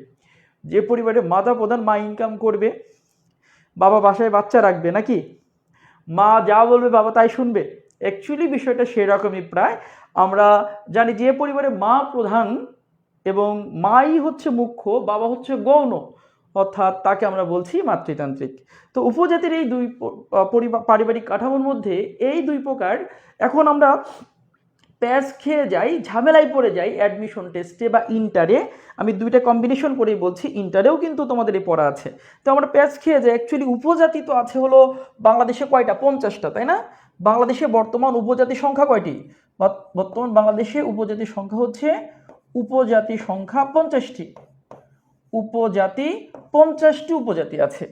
যে পরিবারে মাতা প্রধান, মা ইনকাম করবে, বাবা বাসায় বাচ্চা রাখবে নাকি, মা যা বলবে বাবা তাই শুনবে, অ্যাকচুয়ালি বিষয়টা সেরকমই প্রায়। আমরা জানি যে পরিবারে মা প্রধান এবং মাই হচ্ছে মুখ্য, বাবা হচ্ছে গৌণ, অর্থাৎ তাকে আমরা বলছি মাতৃতান্ত্রিক। তো উপজাতির এই দুই পারিবারিক কাঠামোর মধ্যে এই দুই প্রকার। এখন আমরা প্যাচ খেয়ে যাই, ঝামেলায় পড়ে যাই অ্যাডমিশন টেস্টে বা ইন্টারে। আমি দুইটা কম্বিনেশন করেই বলছি, ইন্টারেও কিন্তু তোমাদের এই পড়া আছে। তো আমরা প্যাচ খেয়ে যাই। অ্যাকচুয়ালি উপজাতি তো আছে হলো বাংলাদেশে কয়টা? 50টা, তাই না? বাংলাদেশে বর্তমান উপজাতি সংখ্যা কয়টি? বর্তমান বাংলাদেশে উপজাতি সংখ্যা হচ্ছে, উপজাতি সংখ্যা 50টি। উপজাতি 50টি উপজাতি আছে।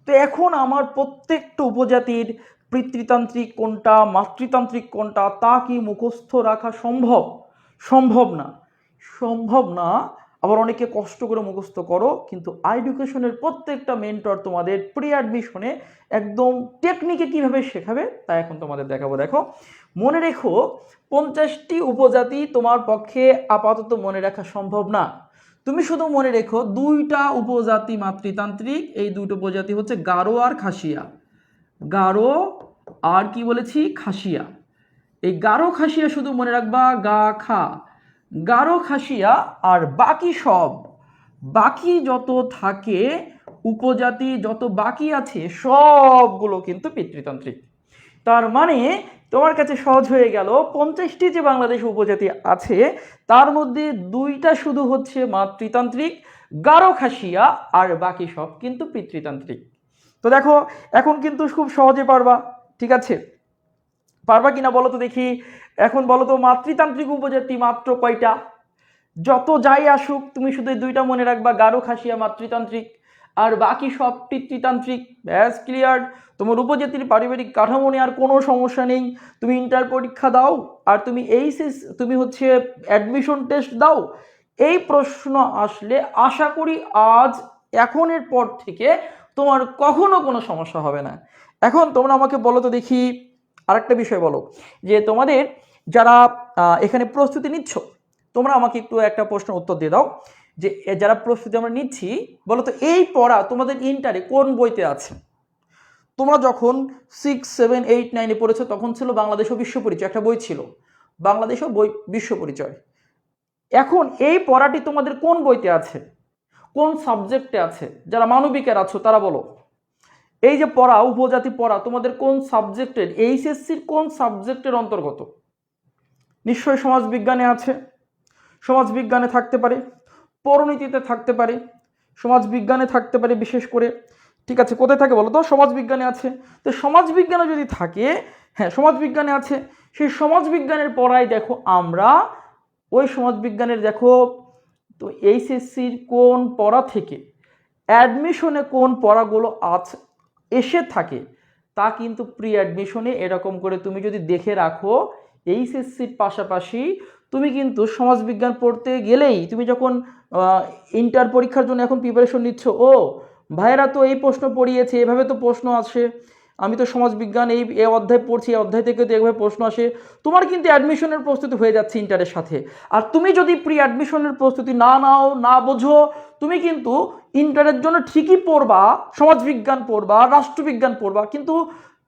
তো এখন আমার প্রত্যেকটা উপজাতির পিতৃতান্ত্রিক কোনটা, মাতৃতান্ত্রিক কোনটা, তা কি মুখস্থ রাখা সম্ভব? সম্ভব না, সম্ভব না। আবার অনেকে কষ্ট করে মুখস্থ করো, কিন্তু এডুকেশনের প্রত্যেকটা মেন্টর তোমাদের প্রি অ্যাডমিশনে একদম টেকনিকে কিভাবে শেখাবে তা এখন তোমাদের দেখাবো। দেখো, মনে রেখো 50টি উপজাতি তোমার পক্ষে আপাতত মনে রাখা সম্ভব না। তুমি শুধু মনে রেখো দুইটা উপজাতি মাতৃতান্ত্রিক, এই দুটো উপজাতি হচ্ছে গারো আর খাসিয়া। গারো আর কি বলেছি? খাসিয়া। এই গারো খাসিয়া শুধু মনে রাখবা, গা খা, গারো খাসিয়া। আর বাকি সব, বাকি যত থাকে উপজাতি যত বাকি আছে সবগুলো কিন্তু পিতৃতান্ত্রিক। তার মানে তোমার কাছে সহজ হয়ে গেল, 50টি যে বাংলাদেশ উপজাতি আছে তার মধ্যে দুইটা শুধু হচ্ছে মাতৃতান্ত্রিক, গারো খাসিয়া, আর বাকি সব কিন্তু পিতৃতান্ত্রিক। তো দেখো এখন কিন্তু খুব সহজে পারবা, ঠিক আছে? পারবা কিনা বলো তো দেখি। এখন বলো তো মাতৃতান্ত্রিক উপজাতি মাত্র কয়টা? যত যাই আসুক তুমি শুধু দুইটা মনে রাখবা, গারো খাসিয়া মাতৃতান্ত্রিক, আর বাকি সব পিতৃতান্ত্রিক। ব্যাস, ক্লিয়ার। তোমার উপজাতির পারিবারিক কাঠামো নিয়ে আর কোনো সমস্যা নেই। তুমি ইন্টার পরীক্ষা দাও আর তুমি তুমি হচ্ছে অ্যাডমিশন টেস্ট দাও, এই প্রশ্ন আসলে আশা করি আজ এখনের পর থেকে তোমার কখনো কোনো সমস্যা হবে না। এখন তোমরা আমাকে বলো তো দেখি, আরেকটা বিষয় বলো, যে তোমাদের যারা এখানে প্রস্তুতি নিচ্ছ, তোমরা আমাকে একটু একটা প্রশ্নের উত্তর দিয়ে দাও, যে যারা প্রস্তুতি আমরা নিচ্ছি, বলো তো এই পড়া তোমাদের ইন্টারে কোন বইতে আছে? তোমরা যখন 6, 7, 8, 9-এ পড়েছো তখন ছিল বাংলাদেশ ও বিশ্ব পরিচয়, একটা বই ছিল বাংলাদেশ ও বিশ্ব পরিচয়। এখন এই পড়াটি তোমাদের কোন বইতে আছে, কোন সাবজেক্টে আছে? যারা মানবিকের আছো তারা বলো, এই যে পড়া, উপজাতি পড়া তোমাদের কোন সাবজেক্টের, এইচএসসির কোন সাবজেক্টের অন্তর্গত? নিশ্চয়ই সমাজবিজ্ঞানে আছে, সমাজবিজ্ঞানে থাকতে পারে, পরিণীতিতে থাকতে পারে, সমাজবিজ্ঞানে থাকতে পারে বিশেষ করে। ঠিক আছে, কোথায় থাকে বলো তো? সমাজবিজ্ঞানে আছে। তো সমাজবিজ্ঞানে যদি থাকে, হ্যাঁ সমাজবিজ্ঞানে আছে, সেই সমাজবিজ্ঞানের পড়ায় দেখো আমরা ওই সমাজবিজ্ঞানের দেখো তো এইচএসসির কোন পড়া থেকে অ্যাডমিশনে কোন পড়াগুলো আছে এসে থাকে, তা কিন্তু প্রি অ্যাডমিশনে এরকম করে তুমি যদি দেখে রাখো, এইচএসসির পাশাপাশি তুমি কিন্তু সমাজবিজ্ঞান পড়তে গেলেই, তুমি যখন ইন্টার পরীক্ষার জন্য এখন প্রিপারেশন নিচ্ছ, ও ভাইয়েরা তো এই প্রশ্ন পড়িয়েছে, এভাবে তো প্রশ্ন আসে, আমি তো সমাজবিজ্ঞান এই অধ্যায় পড়ছি, এই অধ্যায় থেকে তো এভাবে প্রশ্ন আসে, তোমার কিন্তু অ্যাডমিশনের প্রস্তুতি হয়ে যাচ্ছে ইন্টারের সাথে। আর তুমি যদি প্রি অ্যাডমিশনের প্রস্তুতি না নাও, না বোঝো, তুমি কিন্তু ইন্টারের জন্য ঠিকই পড়বা, সমাজবিজ্ঞান পড়বা, রাষ্ট্রবিজ্ঞান পড়বা, কিন্তু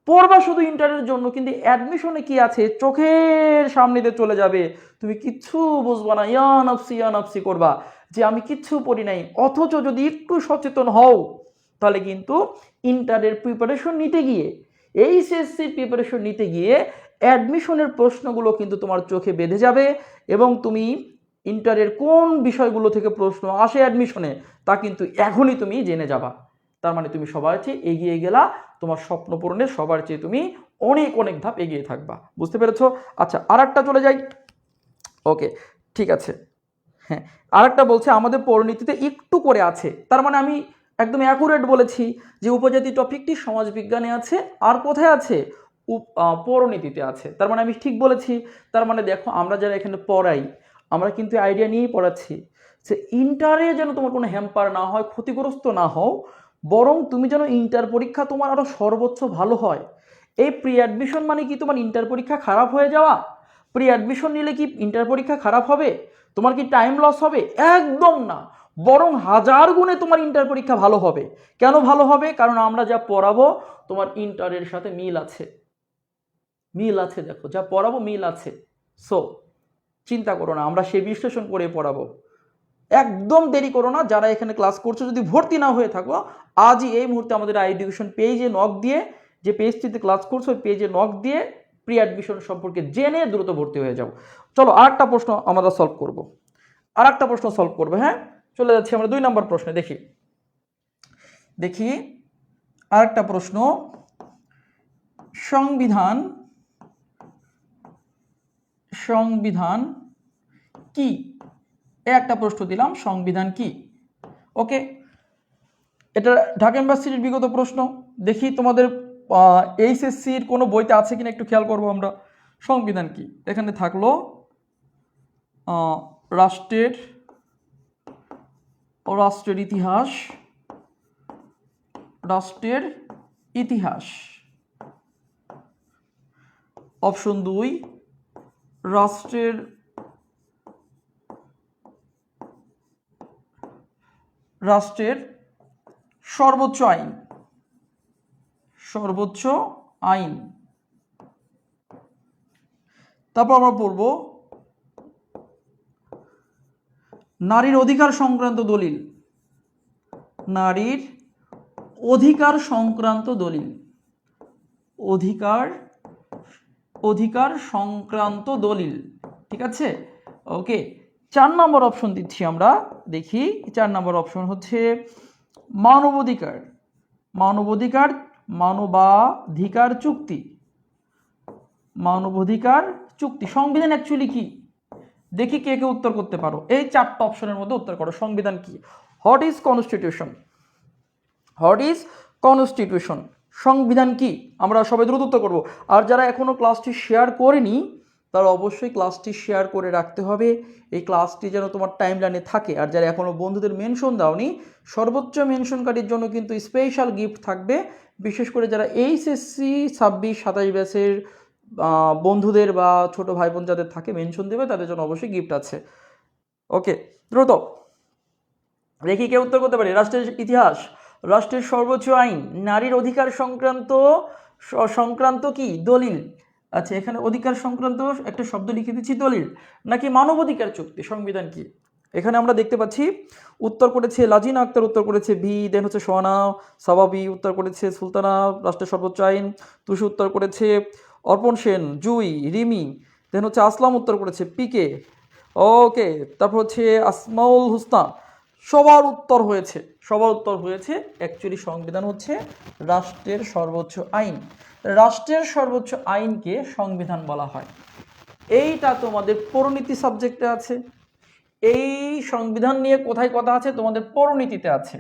পড়বা শুধু ইন্টারের জন্য, কিন্তু অ্যাডমিশনে কি আছে চোখের সামনে দিয়ে চলে যাবে, তুমি কিচ্ছু বুঝবা না, ইয়া নাফসি করবা যে আমি কিচ্ছু পড়ি নাই। অথচ যদি একটু সচেতন হও, তাহলে কিন্তু ইন্টারের প্রিপারেশন নিতে গিয়ে, এইচএসসির প্রিপারেশন নিতে গিয়ে অ্যাডমিশনের প্রশ্নগুলো কিন্তু তোমার চোখে বেঁধে যাবে, এবং তুমি ইন্টারের কোন বিষয়গুলো থেকে প্রশ্ন আসে অ্যাডমিশনে তা কিন্তু এখনই তুমি জেনে যাবা। তার মানে তুমি সবার চেয়ে এগিয়ে গেলা, তোমার স্বপ্ন পূরণে সবার চেয়ে তুমি অনেক অনেক ধাপ এগিয়ে থাকবা। বুঝতে পেরেছো? আচ্ছা, আর একটা চলে যাই। ওকে, ঠিক আছে। হ্যাঁ, আরেকটা বলছে আমাদের পরিণীতিতে একটু করে আছে, তার মানে আমি একদম অ্যাকুরেট বলেছি যে উপজাতি টপিকটি সমাজবিজ্ঞানে আছে, আর কোথায় আছে? পরিণীতিতে আছে। তার মানে আমি ঠিক বলেছি। তার মানে দেখো, আমরা যারা এখানে পড়াই, আমরা কিন্তু আইডিয়া নিয়েই পড়াচ্ছি যে ইন্টারে যেন তোমার কোনো হ্যাম্পার না হয়, ক্ষতিগ্রস্ত না হও, বরং তুমি যেন ইন্টার পরীক্ষা তোমার আরও সর্বোচ্চ ভালো হয়। এই প্রি অ্যাডমিশন মানে কি তোমার ইন্টার পরীক্ষা খারাপ হয়ে যাওয়া? প্রি অ্যাডমিশন নিলে কি ইন্টার পরীক্ষা খারাপ হবে? তোমার কি টাইম লস হবে? একদম না, বরং হাজার গুণে তোমার ইন্টার পরীক্ষা ভালো হবে। কেন ভালো হবে? কারণ আমরা যা পড়াবো তোমার ইন্টারের সাথে মিল আছে, মিল আছে, দেখো যা পড়াবো মিল আছে। সো চিন্তা করো না, আমরা সেই বিশ্লেষণ করে পড়াবো। একদম দেরি করো না, যারা এখানে ক্লাস করছো যদি ভর্তি না হয়ে থাকো, আজই এই মুহূর্তে আমাদের এডুকেশন পেজে নক দিয়ে, যে পেজটিতে ক্লাস করছো ওই পেজে নক দিয়ে প্রি অ্যাডমিশন সম্পর্কে জেনে দ্রুত ভর্তি হয়ে যাও। চলো আরেকটা প্রশ্ন আমরা সলভ করব, আরেকটা প্রশ্ন সলভ করবে। হ্যাঁ, চলে যাচ্ছি আমরা 2 নম্বর প্রশ্নে। দেখি দেখি আরেকটা প্রশ্ন, সংবিধান সংবিধান কি? একটা প্রশ্ন দিলাম, সংবিধান কি? ওকে, এটা ঢাকা ইউনিভার্সিটির বিগত প্রশ্ন। দেখি তোমাদের এইচএসসির কোনো বইতে আছে কিনা একটু খেয়াল করবো আমরা। সংবিধান কি? এখানে থাকলো রাষ্ট্রের ইতিহাস, রাষ্ট্রের ইতিহাস। অপশন 2, রাষ্ট্রের সর্বোচ্চ আইন, সর্বোচ্চ আইন। তারপর আমরা পড়ব নারীর অধিকার সংক্রান্ত দলিল, নারীর অধিকার সংক্রান্ত দলিল, অধিকার সংক্রান্ত দলিল। ঠিক আছে, ওকে। 4 নম্বর অপশন দিচ্ছি আমরা। দেখি 4 নম্বর অপশন হচ্ছে মানবাধিকার, মানবাধিকার চুক্তি, মানবাধিকার চুক্তি। সংবিধান অ্যাকচুয়ালি কি? দেখি কে কে উত্তর করতে পারো। এই 4টা অপশনের মধ্যে উত্তর করো, সংবিধান কি? What is constitution? What is constitution? সংবিধান কি? আমরা সবাই দ্রুত উত্তর করবো। আর যারা এখনো ক্লাসটি শেয়ার করেনি তার অবশ্যই ক্লাসটি শেয়ার করে রাখতে হবে। এই ক্লাসটি যেন তোমার টাইমলাইনে থাকে। আর যারা এখনও বন্ধুদের মেনশন দাওনি, সর্বোচ্চ মেনশনকারীর জন্য কিন্তু স্পেশাল গিফট থাকবে। বিশেষ করে যারা এইচএসসি 26-27 ব্যাচের বন্ধুদের বা ছোট ভাই বোন যাদের থাকে মেনশন দেবে, তাদের জন্য অবশ্যই গিফট আছে। ওকে, দ্রুত দেখি কে উত্তর করতে পারে। রাষ্ট্রের ইতিহাস, রাষ্ট্রের সর্বোচ্চ আইন, নারীর অধিকার সংক্রান্ত কি দলিল। আচ্ছা, এখানে অধিকার সংক্রান্ত একটা শব্দ লিখে দিচ্ছি, দলিল, নাকি মানবাধিকার চুক্তি, সংবিধান কি। এখানে আমরা দেখতে পাচ্ছি উত্তর করেছে লাজিনা আক্তার, উত্তর করেছে বি, দেন হচ্ছে সোহানা সাবাবি উত্তর করেছে সুলতানা, রাষ্ট্রের সর্বোচ্চ আইন। তুষু উত্তর করেছে অর্পণ সেন, জুই, রিমি, দেন হচ্ছে আসলাম উত্তর করেছে পিকে। ওকে, তারপর হচ্ছে আসমাউল হুসনা। সবার উত্তর হয়েছে অ্যাকচুয়ালি সংবিধান হচ্ছে রাষ্ট্রের সর্বোচ্চ আইন। রাষ্ট্রের সর্বোচ্চ আইনকে সংবিধান বলা হয়। এইটা তোমাদের পৌরনীতি সাবজেক্টে আছে। এই সংবিধান নিয়ে কোথায় কথা আছে? তোমাদের পৌরনীতিতে আছে,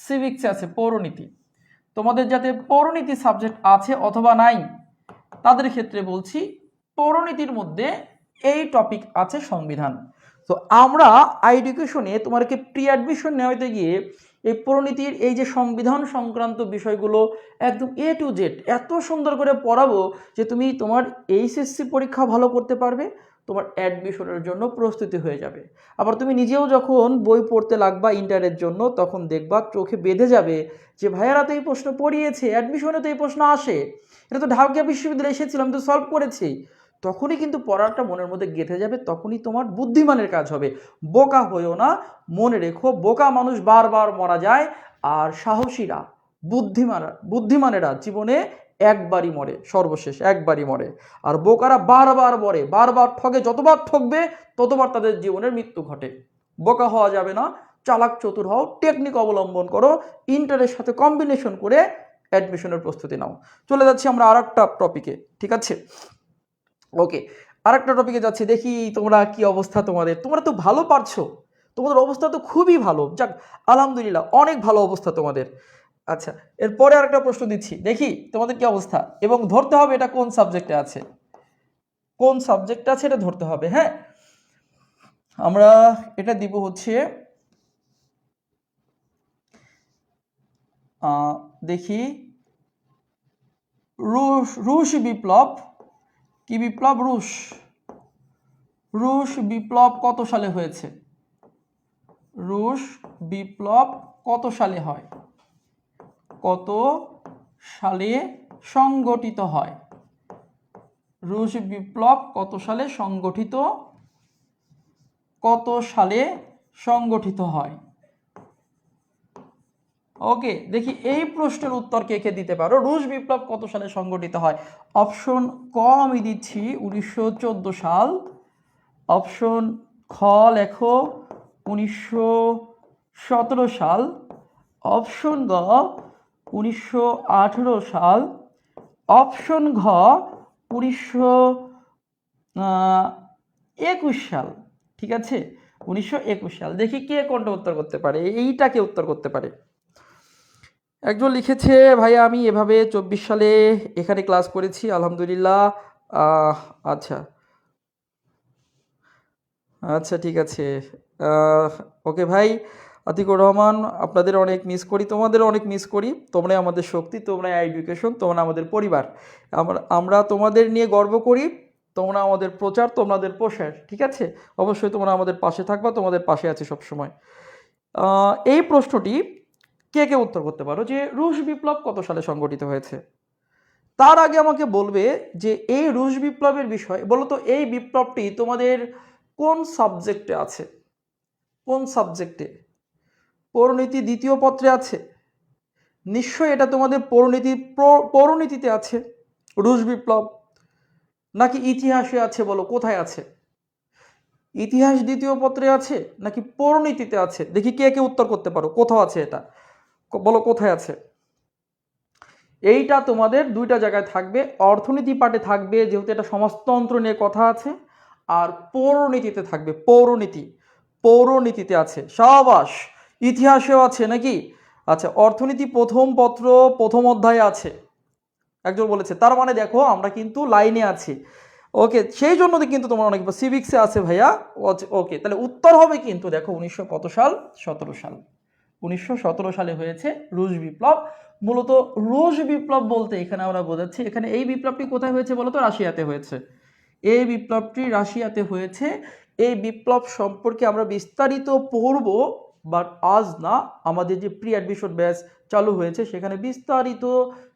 সিভিক্সে আছে পৌরনীতি। তোমাদের যাতে পৌরনীতি সাবজেক্ট আছে অথবা নাই, তাদের ক্ষেত্রে বলছি পৌরনীতির মধ্যে এই টপিক আছে সংবিধান। তো আমরা এডুকেশনে তোমাদেরকে প্রি অ্যাডমিশন নেওয়াতে গিয়ে এই পৌরনীতির এই যে সংবিধান সংক্রান্ত বিষয়গুলো একদম এ টু জেড এত সুন্দর করে পড়াবো যে তুমি তোমার এইচএসসি পরীক্ষা ভালো করতে পারবে, তোমার অ্যাডমিশনের জন্য প্রস্তুতি হয়ে যাবে। আবার তুমি নিজেও যখন বই পড়তে লাগবা ইন্টারের জন্য, তখন দেখবা চোখে বেঁধে যাবে যে ভাইয়ারা তো এই প্রশ্ন পড়িয়েছে, অ্যাডমিশনে তো এই প্রশ্ন আসে, এটা তো ঢাকা বিশ্ববিদ্যালয়ে এসেছিল, আমি তো সলভ করেছি। তখনই কিন্তু পড়াটা মনের মধ্যে গেঁথে যাবে, তখনই তোমার বুদ্ধিমানের কাজ হবে। বোকা হয়েও না, মনে রেখো বোকা মানুষ বারবার মারা যায়, আর সাহসীরা বুদ্ধিমানেরা জীবনে একবারই মরে, সর্বশেষ একবারই মরে। আর বোকারা বারবার মরে, বারবার ঠকে, যতবার ঠকবে ততবার তাদের জীবনের মৃত্যু ঘটে। বোকা হওয়া যাবে না, চালাক চতুর হও, টেকনিক অবলম্বন করো, ইন্টারের সাথে কম্বিনেশন করে অ্যাডমিশনের প্রস্তুতি নাও। চলে যাচ্ছি আমরা আর একটা টপিকে, ঠিক আছে? ওকে, আর একটা টপিকে যাচ্ছি। দেখি তোমরা কি অবস্থা, তোমরা তো ভালো পারছো, তোমাদের অবস্থা তো খুবই ভালো, যাক আলহামদুলিল্লাহ, অনেক ভালো অবস্থা তোমাদের। আচ্ছা, এরপরে আরেকটা প্রশ্ন দিচ্ছি, দেখি তোমাদের কি অবস্থা, এবং ধরতে হবে এটা কোন সাবজেক্টে আছে, এটা ধরতে হবে। হ্যাঁ, আমরা এটা দিব হচ্ছে দেখি রুশ বিপ্লব, কি বিপ্লব? রুশ বিপ্লব কত সালে হয়েছে? রুশ বিপ্লব কত সালে হয়, কত সালে সংগঠিত হয়? রুশ বিপ্লব কত সালে সংগঠিত হয়? ওকে, দেখি এই প্রশ্নের উত্তর কে কে দিতে পারো। রুশ বিপ্লব কত সালে সংগঠিত হয়? অপশন ক আমি দিচ্ছি 1914 সাল, অপশন খ লেখো 1917 সাল, অপশন গ 1918 সাল, অপশন ঘ 1921 সাল। ঠিক আছে, 1921 সাল। দেখি কে কোনটা উত্তর করতে পারে, এইটাকে উত্তর করতে পারে। একজন লিখেছে ভাইয়া আমি এভাবে 24 সালে এখানে ক্লাস করেছি আলহামদুলিল্লাহ। আচ্ছা আচ্ছা, ঠিক আছে। ওকে ভাই, আতিকুর রহমান, আপনাদের অনেক মিস করি, তোমাদের অনেক মিস করি। তোমরাই আমাদের শক্তি, তোমরা এডুকেশন, তোমরা আমাদের পরিবার। আমরা তোমাদের নিয়ে গর্ব করি, তোমরা আমাদের প্রচার, তোমাদের প্রসার। ঠিক আছে, অবশ্যই তোমরা আমাদের পাশে থাকবা, তোমাদের পাশে আছে সবসময়। এই প্রশ্নটি কে কে উত্তর করতে পারো যে রুশ বিপ্লব কত সালে সংগঠিত হয়েছে? তার আগে আমাকে বলবে যে এই রুশ বিপ্লবের বিষয় বলো তো, এই বিপ্লবটি তোমাদের কোন সাবজেক্টে আছে? কোন সাবজেক্টে? পৌরনীতি দ্বিতীয় পত্রে আছে? নিশ্চয়ই এটা তোমাদের পৌরনীতিতে আছে রুশ বিপ্লব, নাকি ইতিহাসে আছে? বলো কোথায় আছে? ইতিহাস দ্বিতীয় পত্রে আছে নাকি পৌরনীতিতে আছে? দেখি কে কে উত্তর করতে পারো, কোথাও আছে এটা, বলো কোথায় আছে। এইটা তোমাদের দুইটা জায়গায় থাকবে, অর্থনীতি পাঠে থাকবে যেহেতু এটা সমাজতন্ত্র নিয়ে কথা আছে, আর পৌরনীতিতে থাকবে, পৌরনীতিতে আছে। সাবাস, ইতিহাসেও আছে নাকি? আচ্ছা, অর্থনীতি প্রথম পত্র প্রথম অধ্যায়ে আছে, একজন বলেছে। তার মানে দেখো আমরা কিন্তু লাইনে আছি। ওকে, সেই জন্য কিন্তু তোমার অনেক সিভিক্সে আছে ভাইয়া। ওকে, তাহলে উত্তর হবে কিন্তু দেখো 1900 কত সাল, 17 সাল। 1917 সালে হয়েছে রুশ বিপ্লব। মূলত রুশ বিপ্লব বলতে এখানে আমরা বোঝাচ্ছি, এখানে এই বিপ্লবটি কোথায় হয়েছে বলতো? রাশিয়াতে হয়েছে। এই বিপ্লবটি রাশিয়াতে হয়েছে। এই বিপ্লব সম্পর্কে আমরা বিস্তারিত পড়ব, বাট আজ না। আমাদের যে প্রি অ্যাডমিশন ব্যাচ চালু হয়েছে সেখানে বিস্তারিত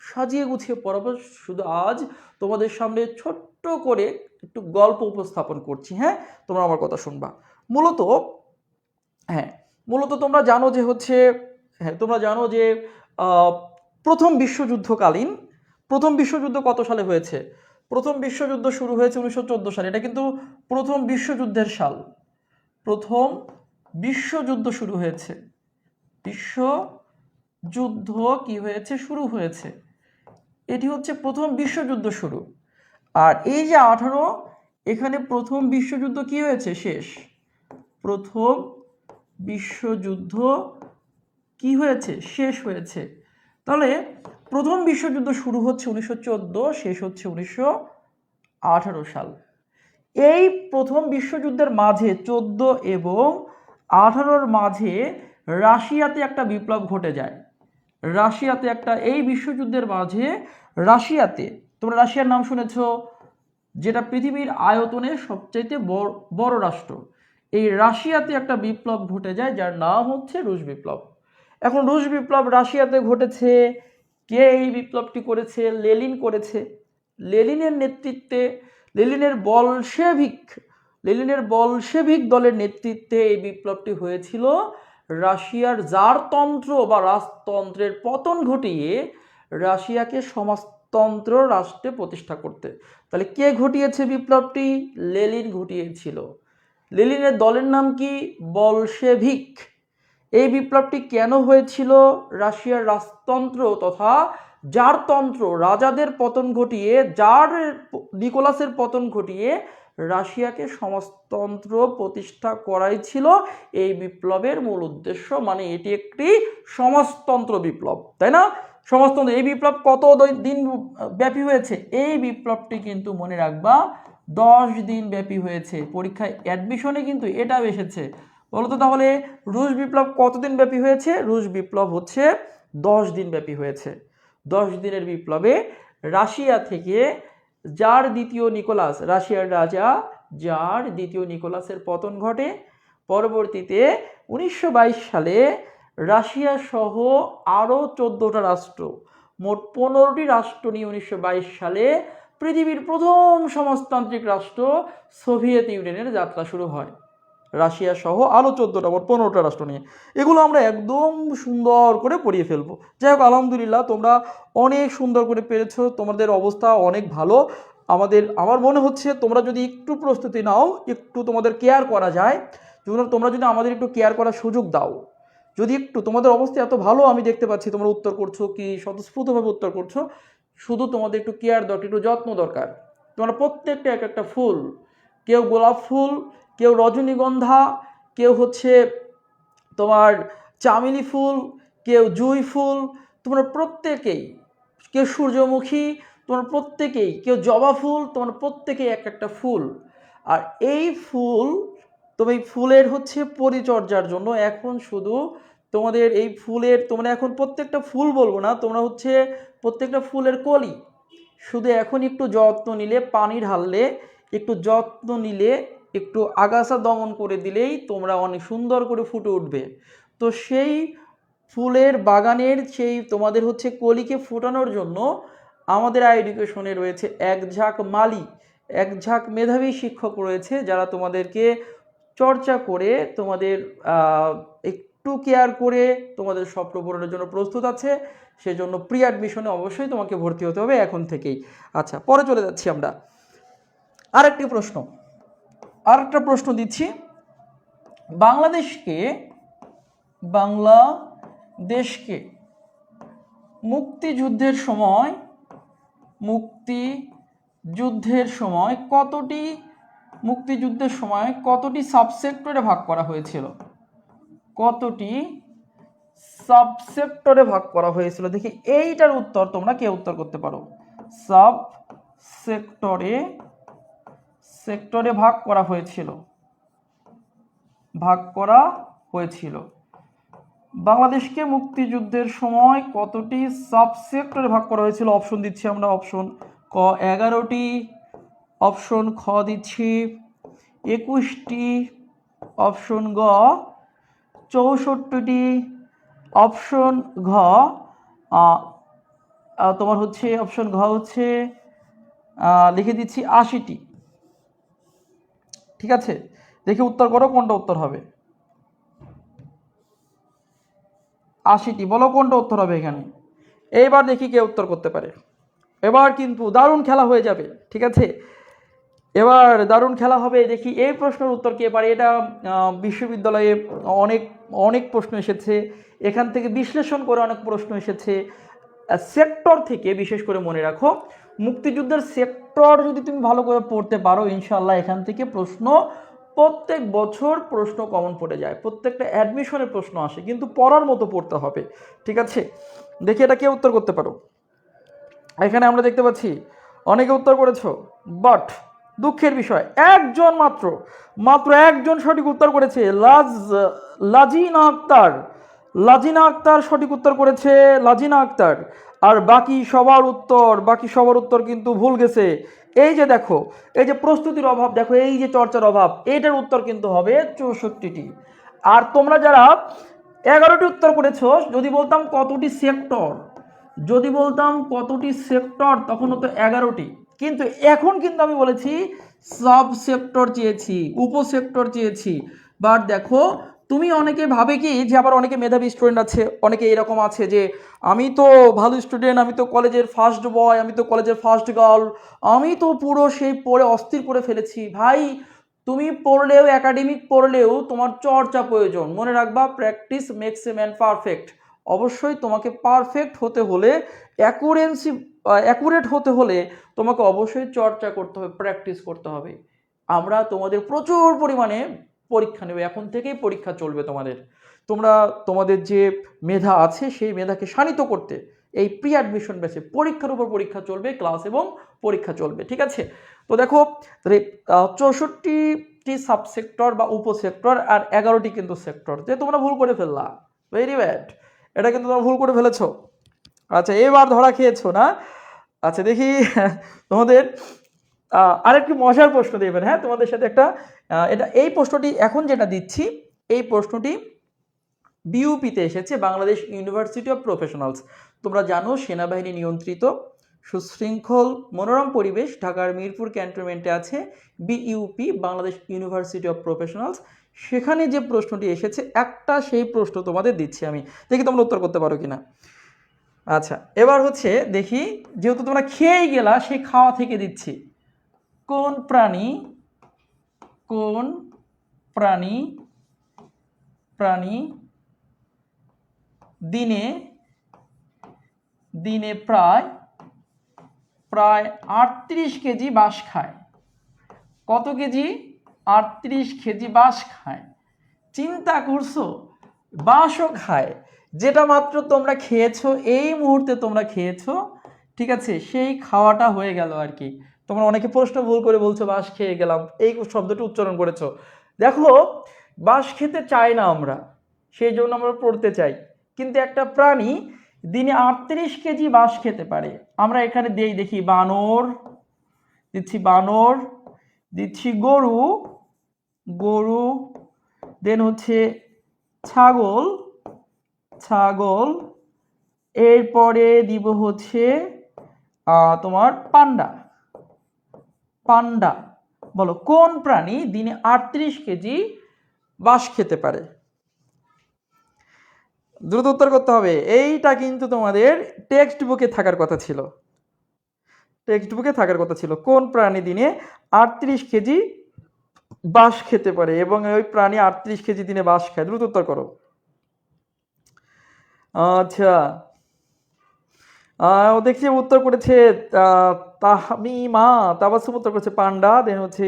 সাজিয়ে গুছিয়ে পড়াবো। শুধু আজ তোমাদের সামনে ছোট্ট করে একটু গল্প উপস্থাপন করছি। হ্যাঁ, তোমরা আমার কথা শুনবা। মূলত হ্যাঁ, মূলত তোমরা জানো যে হচ্ছে, হ্যাঁ তোমরা জানো যে প্রথম বিশ্বযুদ্ধকালীন, প্রথম বিশ্বযুদ্ধ কত সালে হয়েছে? প্রথম বিশ্বযুদ্ধ শুরু হয়েছে 1914 সালে। এটা কিন্তু প্রথম বিশ্বযুদ্ধের সাল। প্রথম বিশ্বযুদ্ধ শুরু হয়েছে, বিশ্বযুদ্ধ কি হয়েছে? শুরু হয়েছে। এটি হচ্ছে প্রথম বিশ্বযুদ্ধ শুরু। আর এই যে 18, এখানে প্রথম বিশ্বযুদ্ধ কি হয়েছে? শেষ। প্রথম বিশ্বযুদ্ধ কি হয়েছে? শেষ হয়েছে। তাহলে প্রথম বিশ্বযুদ্ধ শুরু হচ্ছে 1914, শেষ হচ্ছে 1918 সাল। এই প্রথম বিশ্বযুদ্ধের মাঝে 14 এবং 18-র মাঝে রাশিয়াতে একটা বিপ্লব ঘটে যায়। রাশিয়াতে একটা, এই বিশ্বযুদ্ধের মাঝে রাশিয়াতে, তোমরা রাশিয়ার নাম শুনেছ, যেটা পৃথিবীর আয়তনে সবচাইতে বড় রাষ্ট্র। এই রাশিয়াতে একটা বিপ্লব ঘটে যায় যার নাম হচ্ছে রুশ বিপ্লব। এখন রুশ বিপ্লব রাশিয়াতে ঘটেছে। কে এই বিপ্লবটি করেছে? লেনিন করেছে। লেনিনের নেতৃত্বে, লেনিনের বলশেভিক দলের নেতৃত্বে এই বিপ্লবটি হয়েছিল। রাশিয়ার জারতন্ত্র বা রাজতন্ত্রের পতন ঘটিয়ে রাশিয়াকে সমাজতন্ত্র রাষ্ট্রে প্রতিষ্ঠা করতে। তাহলে কে ঘটিয়েছে বিপ্লবটি? লেনিন ঘটিয়েছিল। লেনিনের দলের নাম কি? বলশেভিক। এই বিপ্লবটি কেন হয়েছিল? রাশিয়ার রাজতন্ত্র তথা জারতন্ত্র, রাজাদের পতন ঘটিয়ে, জার নিকোলাসের পতন ঘটিয়ে রাশিয়াকে সমাজতন্ত্র প্রতিষ্ঠা করাই ছিল এই বিপ্লবের মূল উদ্দেশ্য। মানে এটি একটি সমাজতন্ত্র বিপ্লব, তাই না? সমাজতন্ত্র। এই বিপ্লব কত দিন ব্যাপী হয়েছে? এই বিপ্লবটি কিন্তু মনে রাখবা 10 দিন ব্যাপী হয়েছে। পরীক্ষায় অ্যাডমিশনে কিন্তু এটা এসেছে। বলতো তাহলে রুশ বিপ্লব কতদিন ব্যাপী হয়েছে? রুশ বিপ্লব হচ্ছে 10 দিন ব্যাপী হয়েছে। 10 দিনের বিপ্লবে রাশিয়া থেকে জার দ্বিতীয় নিকোলাস, রাশিয়ার রাজা জার দ্বিতীয় নিকোলাসের পতন ঘটে। পরবর্তীতে 1922 সালে রাশিয়া সহ আরও 14টা রাষ্ট্র, মোট 15টি রাষ্ট্র নিয়ে 1922 সালে পৃথিবীর প্রথম সমাজতান্ত্রিক রাষ্ট্র সোভিয়েত ইউনিয়নের যাত্রা শুরু হয়। রাশিয়া সহ আরও 14টা, মোট 15টা রাষ্ট্র নিয়ে। এগুলো আমরা একদম সুন্দর করে পড়িয়ে ফেলবো। যাই হোক, আলহামদুলিল্লাহ তোমরা অনেক সুন্দর করে পেরেছো, তোমাদের অবস্থা অনেক ভালো। আমার মনে হচ্ছে তোমরা যদি একটু প্রস্তুতি নাও, একটু তোমাদের কেয়ার করা যায়, তোমরা যদি আমাদের একটু কেয়ার করার সুযোগ দাও, যদি একটু, তোমাদের অবস্থা এত ভালো আমি দেখতে পাচ্ছি, তোমরা উত্তর করছো কি স্বতঃস্ফূর্তভাবে উত্তর করছো, শুধু তোমাদের একটু কেয়ার দরকার, একটু যত্ন দরকার। তোমরা প্রত্যেকটা এক একটা ফুল, কেউ গোলাপ ফুল, কেউ রজনীগন্ধা, কেউ হচ্ছে তোমার চামেলি ফুল, কেউ জুঁই ফুল, তোমরা প্রত্যেকেই, কেউ সূর্যমুখী, তোমরা প্রত্যেকেই, কেউ জবা ফুল, তোমরা প্রত্যেকেই এক একটা ফুল। আর এই ফুল, তুমি ফুলের হচ্ছে পরিচর্যার জন্য এখন শুধু তোমাদের এই ফুলের, তোমরা এখন প্রত্যেকটা ফুল বলবো না, তোমরা হচ্ছে প্রত্যেকটা ফুলের কলি, শুধু এখন একটু যত্ন নিলে, পানি ঢাললে, একটু যত্ন নিলে, একটু আগাছা দমন করে দিলেই তোমরা অনেক সুন্দর করে ফুটে উঠবে। তো সেই ফুলের বাগানের সেই তোমাদের হচ্ছে কলিকে ফোটানোর জন্য আমাদের এডুকেশনে রয়েছে এক ঝাঁক মালি, এক ঝাঁক মেধাবী শিক্ষক রয়েছে, যারা তোমাদেরকে চর্চা করে, তোমাদের একটু কেয়ার করে তোমাদের স্বপ্ন পূরণের জন্য প্রস্তুত আছে। সেজন্য প্রি অ্যাডমিশনে অবশ্যই তোমাকে ভর্তি হতে হবে এখন থেকেই। আচ্ছা, পরে চলে যাচ্ছি আমরা। আরেকটা প্রশ্ন দিচ্ছি। বাংলাদেশকে মুক্তিযুদ্ধের সময় কতটি সাবসেক্টরে ভাগ করা হয়েছিল? কতটি সাবসেক্টরে ভাগ করা হয়েছিল? দেখি এইটার উত্তর তোমরা কে উত্তর করতে পারো। সাবসেক্টরে সেক্টরে ভাগ করা হয়েছিল। বাংলাদেশকে মুক্তিযুদ্ধের সময় কতটি সাব সেক্টরে ভাগ করা হয়েছিল? অপশন দিচ্ছি আমরা। অপশন ক 11টি, অপশন খ দিচ্ছি 21টি, অপশন গ 64টি, অপশন ঘ তোমার হচ্ছে অপশন ঘ হচ্ছে লিখে দিচ্ছি 80টি। ঠিক আছে, দেখি উত্তর করো কোনটা উত্তর হবে। 80টি, বলো কোনটা উত্তর হবে এখানে। এইবার দেখি কে উত্তর করতে পারে। এবার কিন্তু দারুণ খেলা হয়ে যাবে। ঠিক আছে, এবার দারুণ খেলা হবে। দেখি এই প্রশ্নের উত্তর কে পারে। এটা বিশ্ববিদ্যালয়ে অনেক অনেক প্রশ্ন এসেছে, এখান থেকে বিশ্লেষণ করে অনেক প্রশ্ন এসেছে। সেক্টর থেকে বিশেষ করে মনে রাখো, মুক্তিযুদ্ধের সেক্টর যদি তুমি ভালো করে পড়তে পারো, ইনশাল্লাহ এখান থেকে প্রশ্ন প্রত্যেক বছর প্রশ্ন কমন পড়ে যায়, প্রত্যেকটা অ্যাডমিশনের প্রশ্ন আসে, কিন্তু পড়ার মতো পড়তে হবে। ঠিক আছে, দেখি এটা কে উত্তর করতে পারো। এখানে আমরা দেখতে পাচ্ছি অনেকে উত্তর করেছো, বাট দুঃখের বিষয় একজন মাত্র একজন সঠিক উত্তর করেছে। লাজিনা আক্তার সঠিক উত্তর করেছে, লাজিনা আক্তার। আর বাকি সবার উত্তর কিন্তু ভুল গেছে। এই যে দেখো, এই যে প্রস্তুতির অভাব, দেখো এই যে চর্চার অভাব, এইটার উত্তর কিন্তু হবে 64টি। আর তোমরা যারা 11টি উত্তর করেছো, যদি বলতাম কতটি সেক্টর তখন হতো 11টি, কিন্তু এখন কিন্তু আমি বলেছি সাব সেক্টর চেয়েছি, উপসেক্টর চেয়েছি। বাট দেখো, তুমি অনেকে ভাবে কি যে, আবার অনেকে মেধাবী স্টুডেন্ট আছে, অনেকে এরকম আছে যে আমি তো ভালো স্টুডেন্ট, আমি তো কলেজের ফার্স্ট বয়, আমি তো কলেজের ফার্স্ট গার্ল, আমি তো পুরো সেই পড়ে অস্থির করে ফেলেছি। ভাই, তুমি পড়লেও, একাডেমিক পড়লেও তোমার চর্চা প্রয়োজন। মনে রাখবা, practice makes a man perfect. অবশ্যই তোমাকে পারফেক্ট হতে হলে, অ্যাকুরেট হতে হলে তোমাকে অবশ্যই চর্চা করতে হবে, প্র্যাকটিস করতে হবে। আমরা তোমাদের প্রচুর পরিমাণে পরীক্ষা নেবে, এখন থেকেই পরীক্ষা চলবে তোমাদের যে মেধা আছে সেই মেধাকে শানিত করতে এই প্রি অ্যাডমিশন ব্যাচে পরীক্ষার উপর পরীক্ষা চলবে, ক্লাস এবং পরীক্ষা চলবে। ঠিক আছে, তো দেখো 64টি সাবসেক্টর বা উপসেক্টর আর 11টি কিন্তু সেক্টর, যে তোমরা ভুল করে ফেললা, ভেরি ব্যাড, এটা কিন্তু তোমরা ভুল করে ফেলেছো। আচ্ছা, এবার ধরা খেয়েছো না। আচ্ছা, দেখি তোমাদের আরেকটি মজার প্রশ্ন দেবেন। হ্যাঁ, তোমাদের সাথে একটা এই প্রশ্নটি এখন যেটা দিচ্ছি, এই প্রশ্নটি বিইউপিতে এসেছে, বাংলাদেশ ইউনিভার্সিটি অফ প্রফেশনালস। তোমরা জানো সেনাবাহিনী নিয়ন্ত্রিত সুশৃঙ্খল মনোরম পরিবেশ ঢাকার মিরপুর ক্যান্টনমেন্টে আছে BUP, Bangladesh university of professionals. সেখানে যে প্রশ্নটি এসেছে একটা, সেই প্রশ্ন তোমাদের দিচ্ছি আমি, দেখি তোমরা উত্তর করতে পারো কিনা। আচ্ছা, এবার হচ্ছে দেখি, যেহেতু তোমরা খেয়েই গেলা, সেই খাওয়া থেকে দিচ্ছি। কোন প্রাণী দিনে প্রায় 38 কেজি বাঁশ খায়? কত কেজি? 38 কেজি বাঁশ খায়। চিন্তা করছো, বাঁশও খায়, যেটা মাত্র তোমরা খেয়েছো, এই মুহূর্তে তোমরা খেয়েছো। ঠিক আছে, সেই খাওয়াটা হয়ে গেল আর কি। তোমরা অনেকে প্রশ্ন ভুল করে বলছো বাঁশ খেয়ে গেলাম, এই শব্দটি উচ্চারণ করেছো। দেখো, বাঁশ খেতে চাই না আমরা, সেই জন্য আমরা পড়তে চাই, কিন্তু একটা প্রাণী দিনে 38 কেজি বাঁশ খেতে পারে। আমরা এখানে দেখি বানর দিচ্ছি, গরু, দেন হচ্ছে ছাগল, এরপরে দিব হচ্ছে তোমার পান্ডা। বলো কোন প্রাণী দিনে 38 কেজি বাঁশ খেতে পারে? দ্রুত উত্তর করতে হবে। এইটা কিন্তু তোমাদের টেক্সট বুকে থাকার কথা ছিল। কোন প্রাণী দিনে 38 কেজি বাঁশ খেতে পারে, এবং ওই প্রাণী 38 কেজি দিনে বাঁশ খায়? দ্রুত উত্তর করো। আচ্ছা, দেখছি উত্তর করেছে তাবাসসুম উত্তর করেছে পান্ডা, দেন হচ্ছে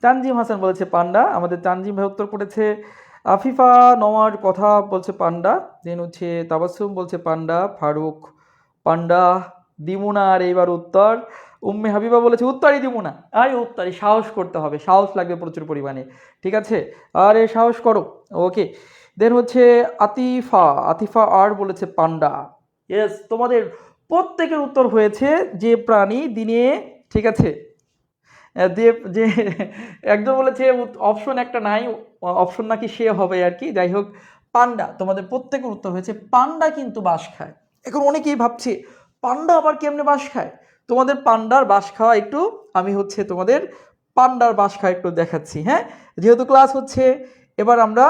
তানজিম হাসান বলেছে পান্ডা, আমাদের তানজিম ভাই উত্তর করেছে। আফিফা নোয়ার কথা বলছে পান্ডা, দেন হচ্ছে তাবাসসুম বলছে পান্ডা, ফারুক পান্ডা, দিমুনার এইবার উম্মে হাবিবা বলেছে উত্তরই দিব না। আরে উত্তরই, সাহস করতে হবে, সাহস লাগবে প্রচুর পরিমাণে, ঠিক আছে? আরে সাহস করো। ওকে, দেন হচ্ছে আতিফা, আতিফা আর বলেছে পান্ডা। ইয়েস, তোমাদের প্রত্যেকের উত্তর হয়েছে যে প্রাণী দিনে, ঠিক আছে, দিয়ে যে একজন বলেছে অপশন একটা নাই, অপশন নাকি সে হবে আর কি, যাই হোক পান্ডা, তোমাদের প্রত্যেকের উত্তর হয়েছে পান্ডা কিন্তু বাঁশ খায়। এখন অনেকেই ভাবছে পান্ডা আবার কেমনে বাঁশ খায়, তোমাদের পান্ডার বাঁশ খাওয়া একটু আমি হচ্ছে তোমাদের পান্ডার বাঁশ খাওয়া একটু দেখাচ্ছি। হ্যাঁ, যেহেতু ক্লাস হচ্ছে, এবার আমরা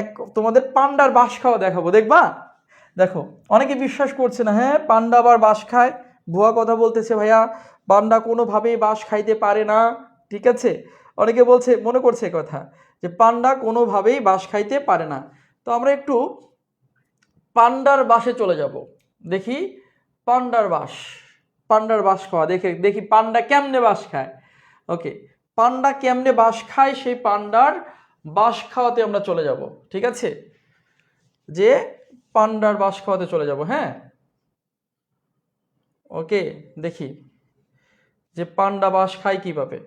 এক তোমাদের পান্ডার বাঁশ খাওয়া দেখাবো, দেখবা? দেখো, অনেকে বিশ্বাস করছে না, হ্যাঁ পান্ডা আবার বাঁশ খায়, ভুয়া কথা বলতেছে ভাইয়া, পান্ডা কোনোভাবেই বাঁশ খাইতে পারে না, ঠিক আছে? অনেকে বলছে, মনে করছে কথা যে পান্ডা কোনোভাবেই বাঁশ খাইতে পারে না। তো আমরা একটু পান্ডার বাঁশে চলে যাব, দেখি পান্ডার বাঁশ, পান্ডার বাঁশ খাওয়া দেখে দেখি পান্ডা কেমনে বাঁশ খায়। ওকে, পান্ডা কেমনে বাঁশ খায় সেই পান্ডার বাঁশ খাওয়াতে আমরা চলে যাব, ঠিক আছে? যে পান্ডার বাঁশ খাওয়াতে চলে যাব। হ্যাঁ, ওকে, দেখি যে পান্ডা বাঁশ খায় কিভাবে।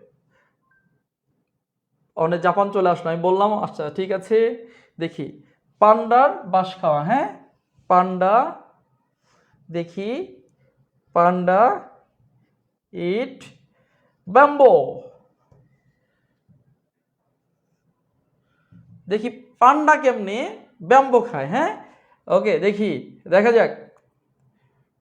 অনেক জাপান চলে আসলো, আমি বললাম আচ্ছা ঠিক আছে, দেখি পান্ডার বাঁশ খাওয়া। হ্যাঁ, পান্ডা, দেখি পান্ডা ইট ব্যাম্বো, দেখি পান্ডা কেমনে ব্যাম্বো খায়। হ্যাঁ, ওকে, দেখি, দেখা যাক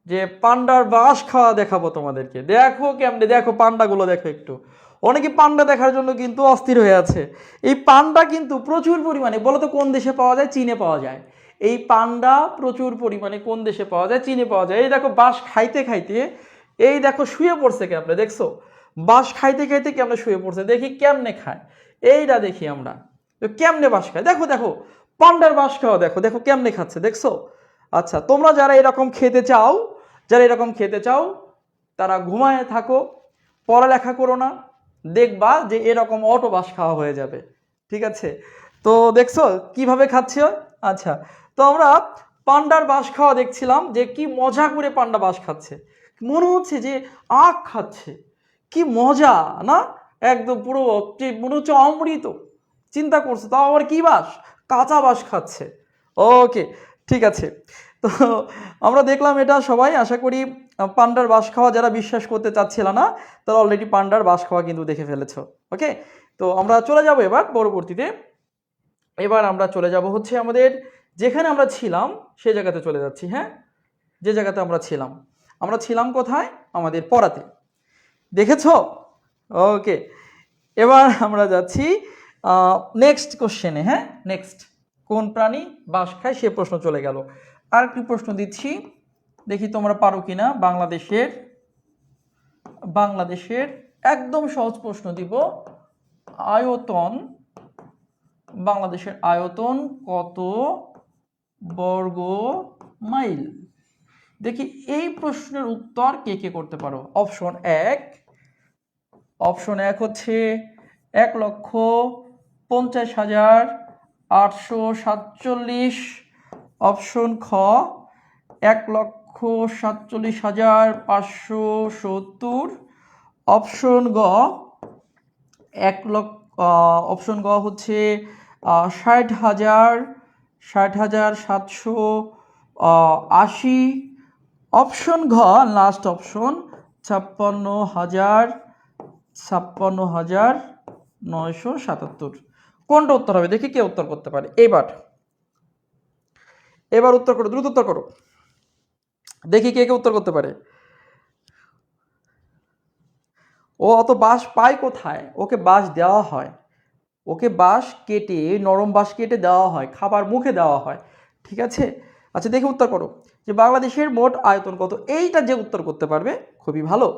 যে পান্ডার বাঁশ খাওয়া দেখাবো তোমাদেরকে, দেখো কেমনে, দেখো পান্ডাগুলো দেখো একটু। অনেকে পান্ডা দেখার জন্য কিন্তু অস্থির হয়ে আছে। এই পান্ডা কিন্তু প্রচুর পরিমাণে, বলো তো কোন দেশে পাওয়া যায়? চীনে পাওয়া যায়। এই পান্ডা প্রচুর পরিমাণে কোন দেশে পাওয়া যায়? চীনে পাওয়া যায়। এই দেখো বাঁশ খাইতে খাইতে, এই দেখো শুয়ে পড়ছে কেমনে, দেখছো? বাঁশ খাইতে খাইতে কেমনে শুয়ে পড়ছে, দেখি কেমনে খায়, এইটা দেখি আমরা। তো কেমনে বাঁশ খায়, দেখো দেখো পান্ডার বাঁশ খাওয়া, দেখো দেখো কেমনে খাচ্ছে, দেখছো? আচ্ছা, তোমরা যারা এরকম খেতে চাও, যারা এরকম খেতে চাও তারা ঘুমায় থাকো, পড়ালেখা করো না, দেখবা যে এরকম অটো বাস খাওয়া হয়ে যাবে, ঠিক আছে? তো দেখছো কিভাবে খাচ্ছে। আচ্ছা, তো আমরা পান্ডার বাস খাওয়া দেখছিলাম যে কি মজা করে পান্ডা বাস খাচ্ছে, মনে হচ্ছে যে আখ খাচ্ছে, কি মজা না? একদম পুরো মনে হচ্ছে অমৃত। চিন্তা করছো, তাও আবার কি বাস, কাঁচা বাস খাচ্ছে। ওকে, ঠিক আছে। তো আমরা দেখলাম এটা সবাই, আশা করি পান্ডার বাঁশ খাওয়া যারা বিশ্বাস করতে চাচ্ছিল না তারা অলরেডি পান্ডার বাঁশ খাওয়া কিন্তু দেখে ফেলেছো। ওকে, তো আমরা চলে যাব এবার পরবর্তীতে। এবার আমরা চলে যাব হচ্ছে আমাদের যেখানে আমরা ছিলাম সেই জায়গাতে চলে যাচ্ছি। হ্যাঁ, যে জায়গাতে আমরা ছিলাম কোথায়? আমাদের পড়াতে, দেখেছো? ওকে, এবার আমরা যাচ্ছি নেক্সট কোশ্চেনে। হ্যাঁ, নেক্সট কোন প্রাণী বাঁশ খায় সে প্রশ্ন চলে গেল। আর কি প্রশ্ন দিচ্ছি, দেখি তোমরা পারো কিনা। বাংলাদেশের একদম সহজ প্রশ্ন দিব। আয়তন, বাংলাদেশের আয়তন কত বর্গ মাইল? দেখি এই প্রশ্নের উত্তর কে কে করতে পারো। অপশন এক হচ্ছে 1,50,847। অপশন খ 1,47,570। অপশন গ 1 লক্ষ, হচ্ছে 60,780। অপশন ঘ লাস্ট অপশন 56,977। কোনটা উত্তর হবে দেখি কে উত্তর করতে পারে। এবার উত্তর করো, দ্রুত উত্তর করো, দেখি কে কে উত্তর করতে পারে। ও অত বাঁশ পায় কোথায়? ওকে বাঁশ দেওয়া হয়, ওকে বাঁশ কেটে, নরম বাঁশ কেটে দেওয়া হয়, খাবার মুখে দেওয়া হয়, ঠিক আছে? আচ্ছা, দেখি উত্তর করো যে বাংলাদেশের মোট আয়তন কত। এইটা যে উত্তর করতে পারবে খুবই ভালো।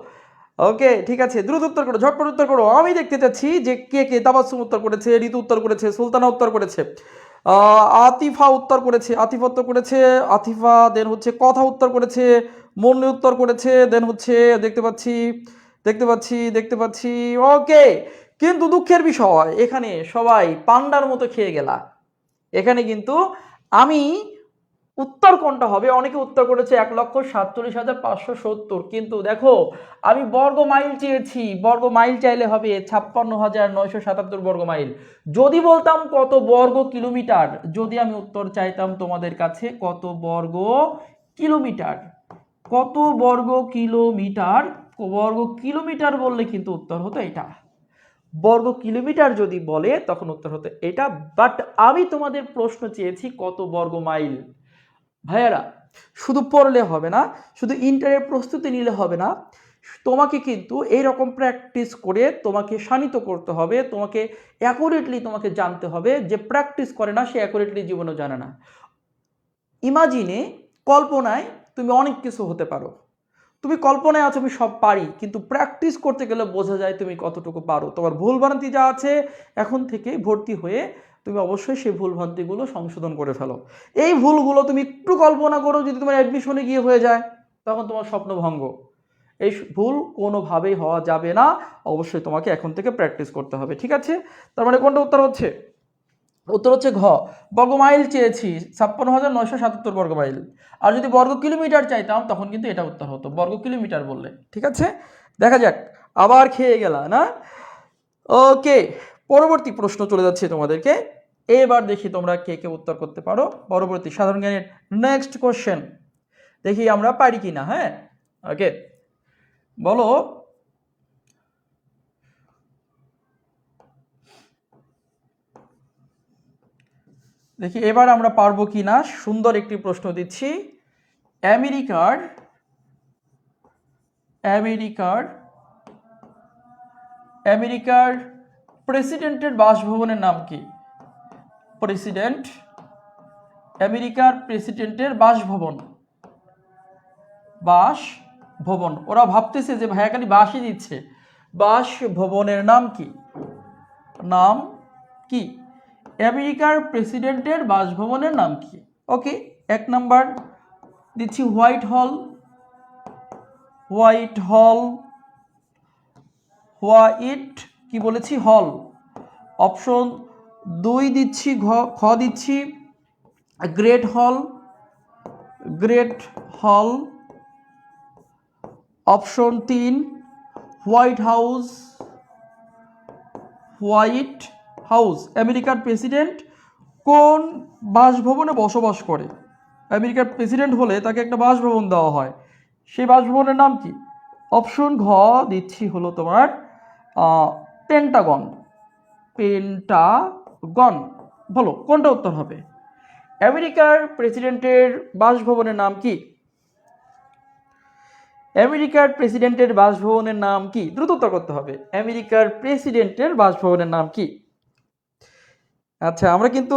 ওকে, ঠিক আছে, দ্রুত উত্তর করো, ঝটপট উত্তর করো। আমি দেখতে চাচ্ছি যে কে কে। তাবাসসুম উত্তর করেছে, ঋতু উত্তর করেছে, সুলতানা উত্তর করেছে, আতিফা উত্তর করেছে, আতিফা দেন হচ্ছে কথা উত্তর করেছে, মন্নি উত্তর করেছে, দেন হচ্ছে দেখতে পাচ্ছি। ওকে, কিন্তু দুঃখের বিষয় এখানে সবাই পান্ডার মতো খেয়ে গেলা। এখানে কিন্তু আমি উত্তর কোনটা হবে? অনেকে উত্তর করেছে 1,47,570, কিন্তু দেখো আমি বর্গ মাইল চেয়েছি, বর্গ মাইল চাইলে হবে 56,977 বর্গ মাইল। যদি বলতাম কত বর্গ কিলোমিটার, যদি আমি উত্তর চাইতাম তোমাদের কাছে কত বর্গ কিলোমিটার, কত বর্গ কিলোমিটার, বর্গ কিলোমিটার বললে কিন্তু উত্তর হতো এটা। বর্গ কিলোমিটার যদি বলে তখন উত্তর হতো এটা, বাট আমি তোমাদের প্রশ্ন চেয়েছি কত বর্গ মাইল। ভাইয়ারা, শুধু পড়লে হবে না, শুধু ইন্টারের প্রস্তুতি নিলে হবে না, তোমাকে কিন্তু এইরকম প্র্যাকটিস করে তোমাকে শানিত করতে হবে, তোমাকে অ্যাকুরেটলি তোমাকে জানতে হবে। যে প্র্যাকটিস করে না সে অ্যাকুরেটলি জীবনেও জানে না। ইমাজিনে, কল্পনায় তুমি অনেক কিছু হতে পারো, তুমি কল্পনায় আছো আমি সব পারি, কিন্তু প্র্যাকটিস করতে গেলে বোঝা যায় তুমি কতটুকু পারো। তোমার ভুলভ্রান্তি যা আছে এখন থেকে ভর্তি হয়ে তুমি অবশ্যই সেই ভুলভ্রান্তিগুলো সংশোধন করে ফেলো। এই ভুলগুলো তুমি একটু কল্পনা করো, যদি তোমার অ্যাডমিশনে গিয়ে হয়ে যায় তখন তোমার স্বপ্নভঙ্গ। এই ভুল কোনোভাবেই হওয়া যাবে না, অবশ্যই তোমাকে এখন থেকে প্র্যাকটিস করতে হবে, ঠিক আছে? তার মানে কোনটা উত্তর হচ্ছে? উত্তর হচ্ছে ঘ, বর্গ মাইল চেয়েছি 56,977 বর্গ মাইল। আর যদি বর্গ কিলোমিটার চাইতাম তখন কিন্তু এটা উত্তর হতো, বর্গ কিলোমিটার বললে, ঠিক আছে? দেখা যাক, আবার খেয়ে গেলা না? ওকে, পরবর্তী প্রশ্ন চলে যাচ্ছে তোমাদেরকে। এবার দেখি তোমরা কে কে উত্তর করতে পারো। পরবর্তী সাধারণ জ্ঞানের নেক্সট কোশ্চেন দেখি আমরা পারি কিনা। হ্যাঁ, ওকে, বলো। দেখি এবার আমরা পারবো কিনা। সুন্দর একটি প্রশ্ন দিচ্ছি। আমেরিকার আমেরিকার আমেরিকার প্রেসিডেন্টের বাসভবনের নাম কি? প্রেসিডেন্ট, আমেরিকার প্রেসিডেন্টের বাসভবন, ওরা ভাবতেছে যে ভাইয়া খালি বাসই দিচ্ছে, বাসভবনের নাম কি? নাম কি? আমেরিকার প্রেসিডেন্টের বাসভবনের নাম কি? ওকে, 1 নাম্বার দিচ্ছি হোয়াইট হল, হোয়াইট হল, হোয়াইট কি বলেছি হল। অপশন 2 দিচ্ছি খ দিচ্ছি গ্রেট হল, গ্রেট হল। Option 3 white house, white house. আমেরিকার প্রেসিডেন্ট কোন বাসভবনে বসবাস করে? আমেরিকার প্রেসিডেন্ট হলে তাকে একটা বাসভবন দেওয়া হয়, সেই বাসভবনের নাম কি? অপশন ঘ দিচ্ছি হলো তোমার পেন্টাগন, পেন্টাগন। বলো কোনটা উত্তর হবে? আমেরিকার প্রেসিডেন্টের বাসভবনের নাম কি? আমেরিকার প্রেসিডেন্টের বাসভবনের নাম কি? দ্রুত উত্তর করতে হবে। আমেরিকার প্রেসিডেন্টের বাসভবনের নাম কি? আচ্ছা, আমরা কিন্তু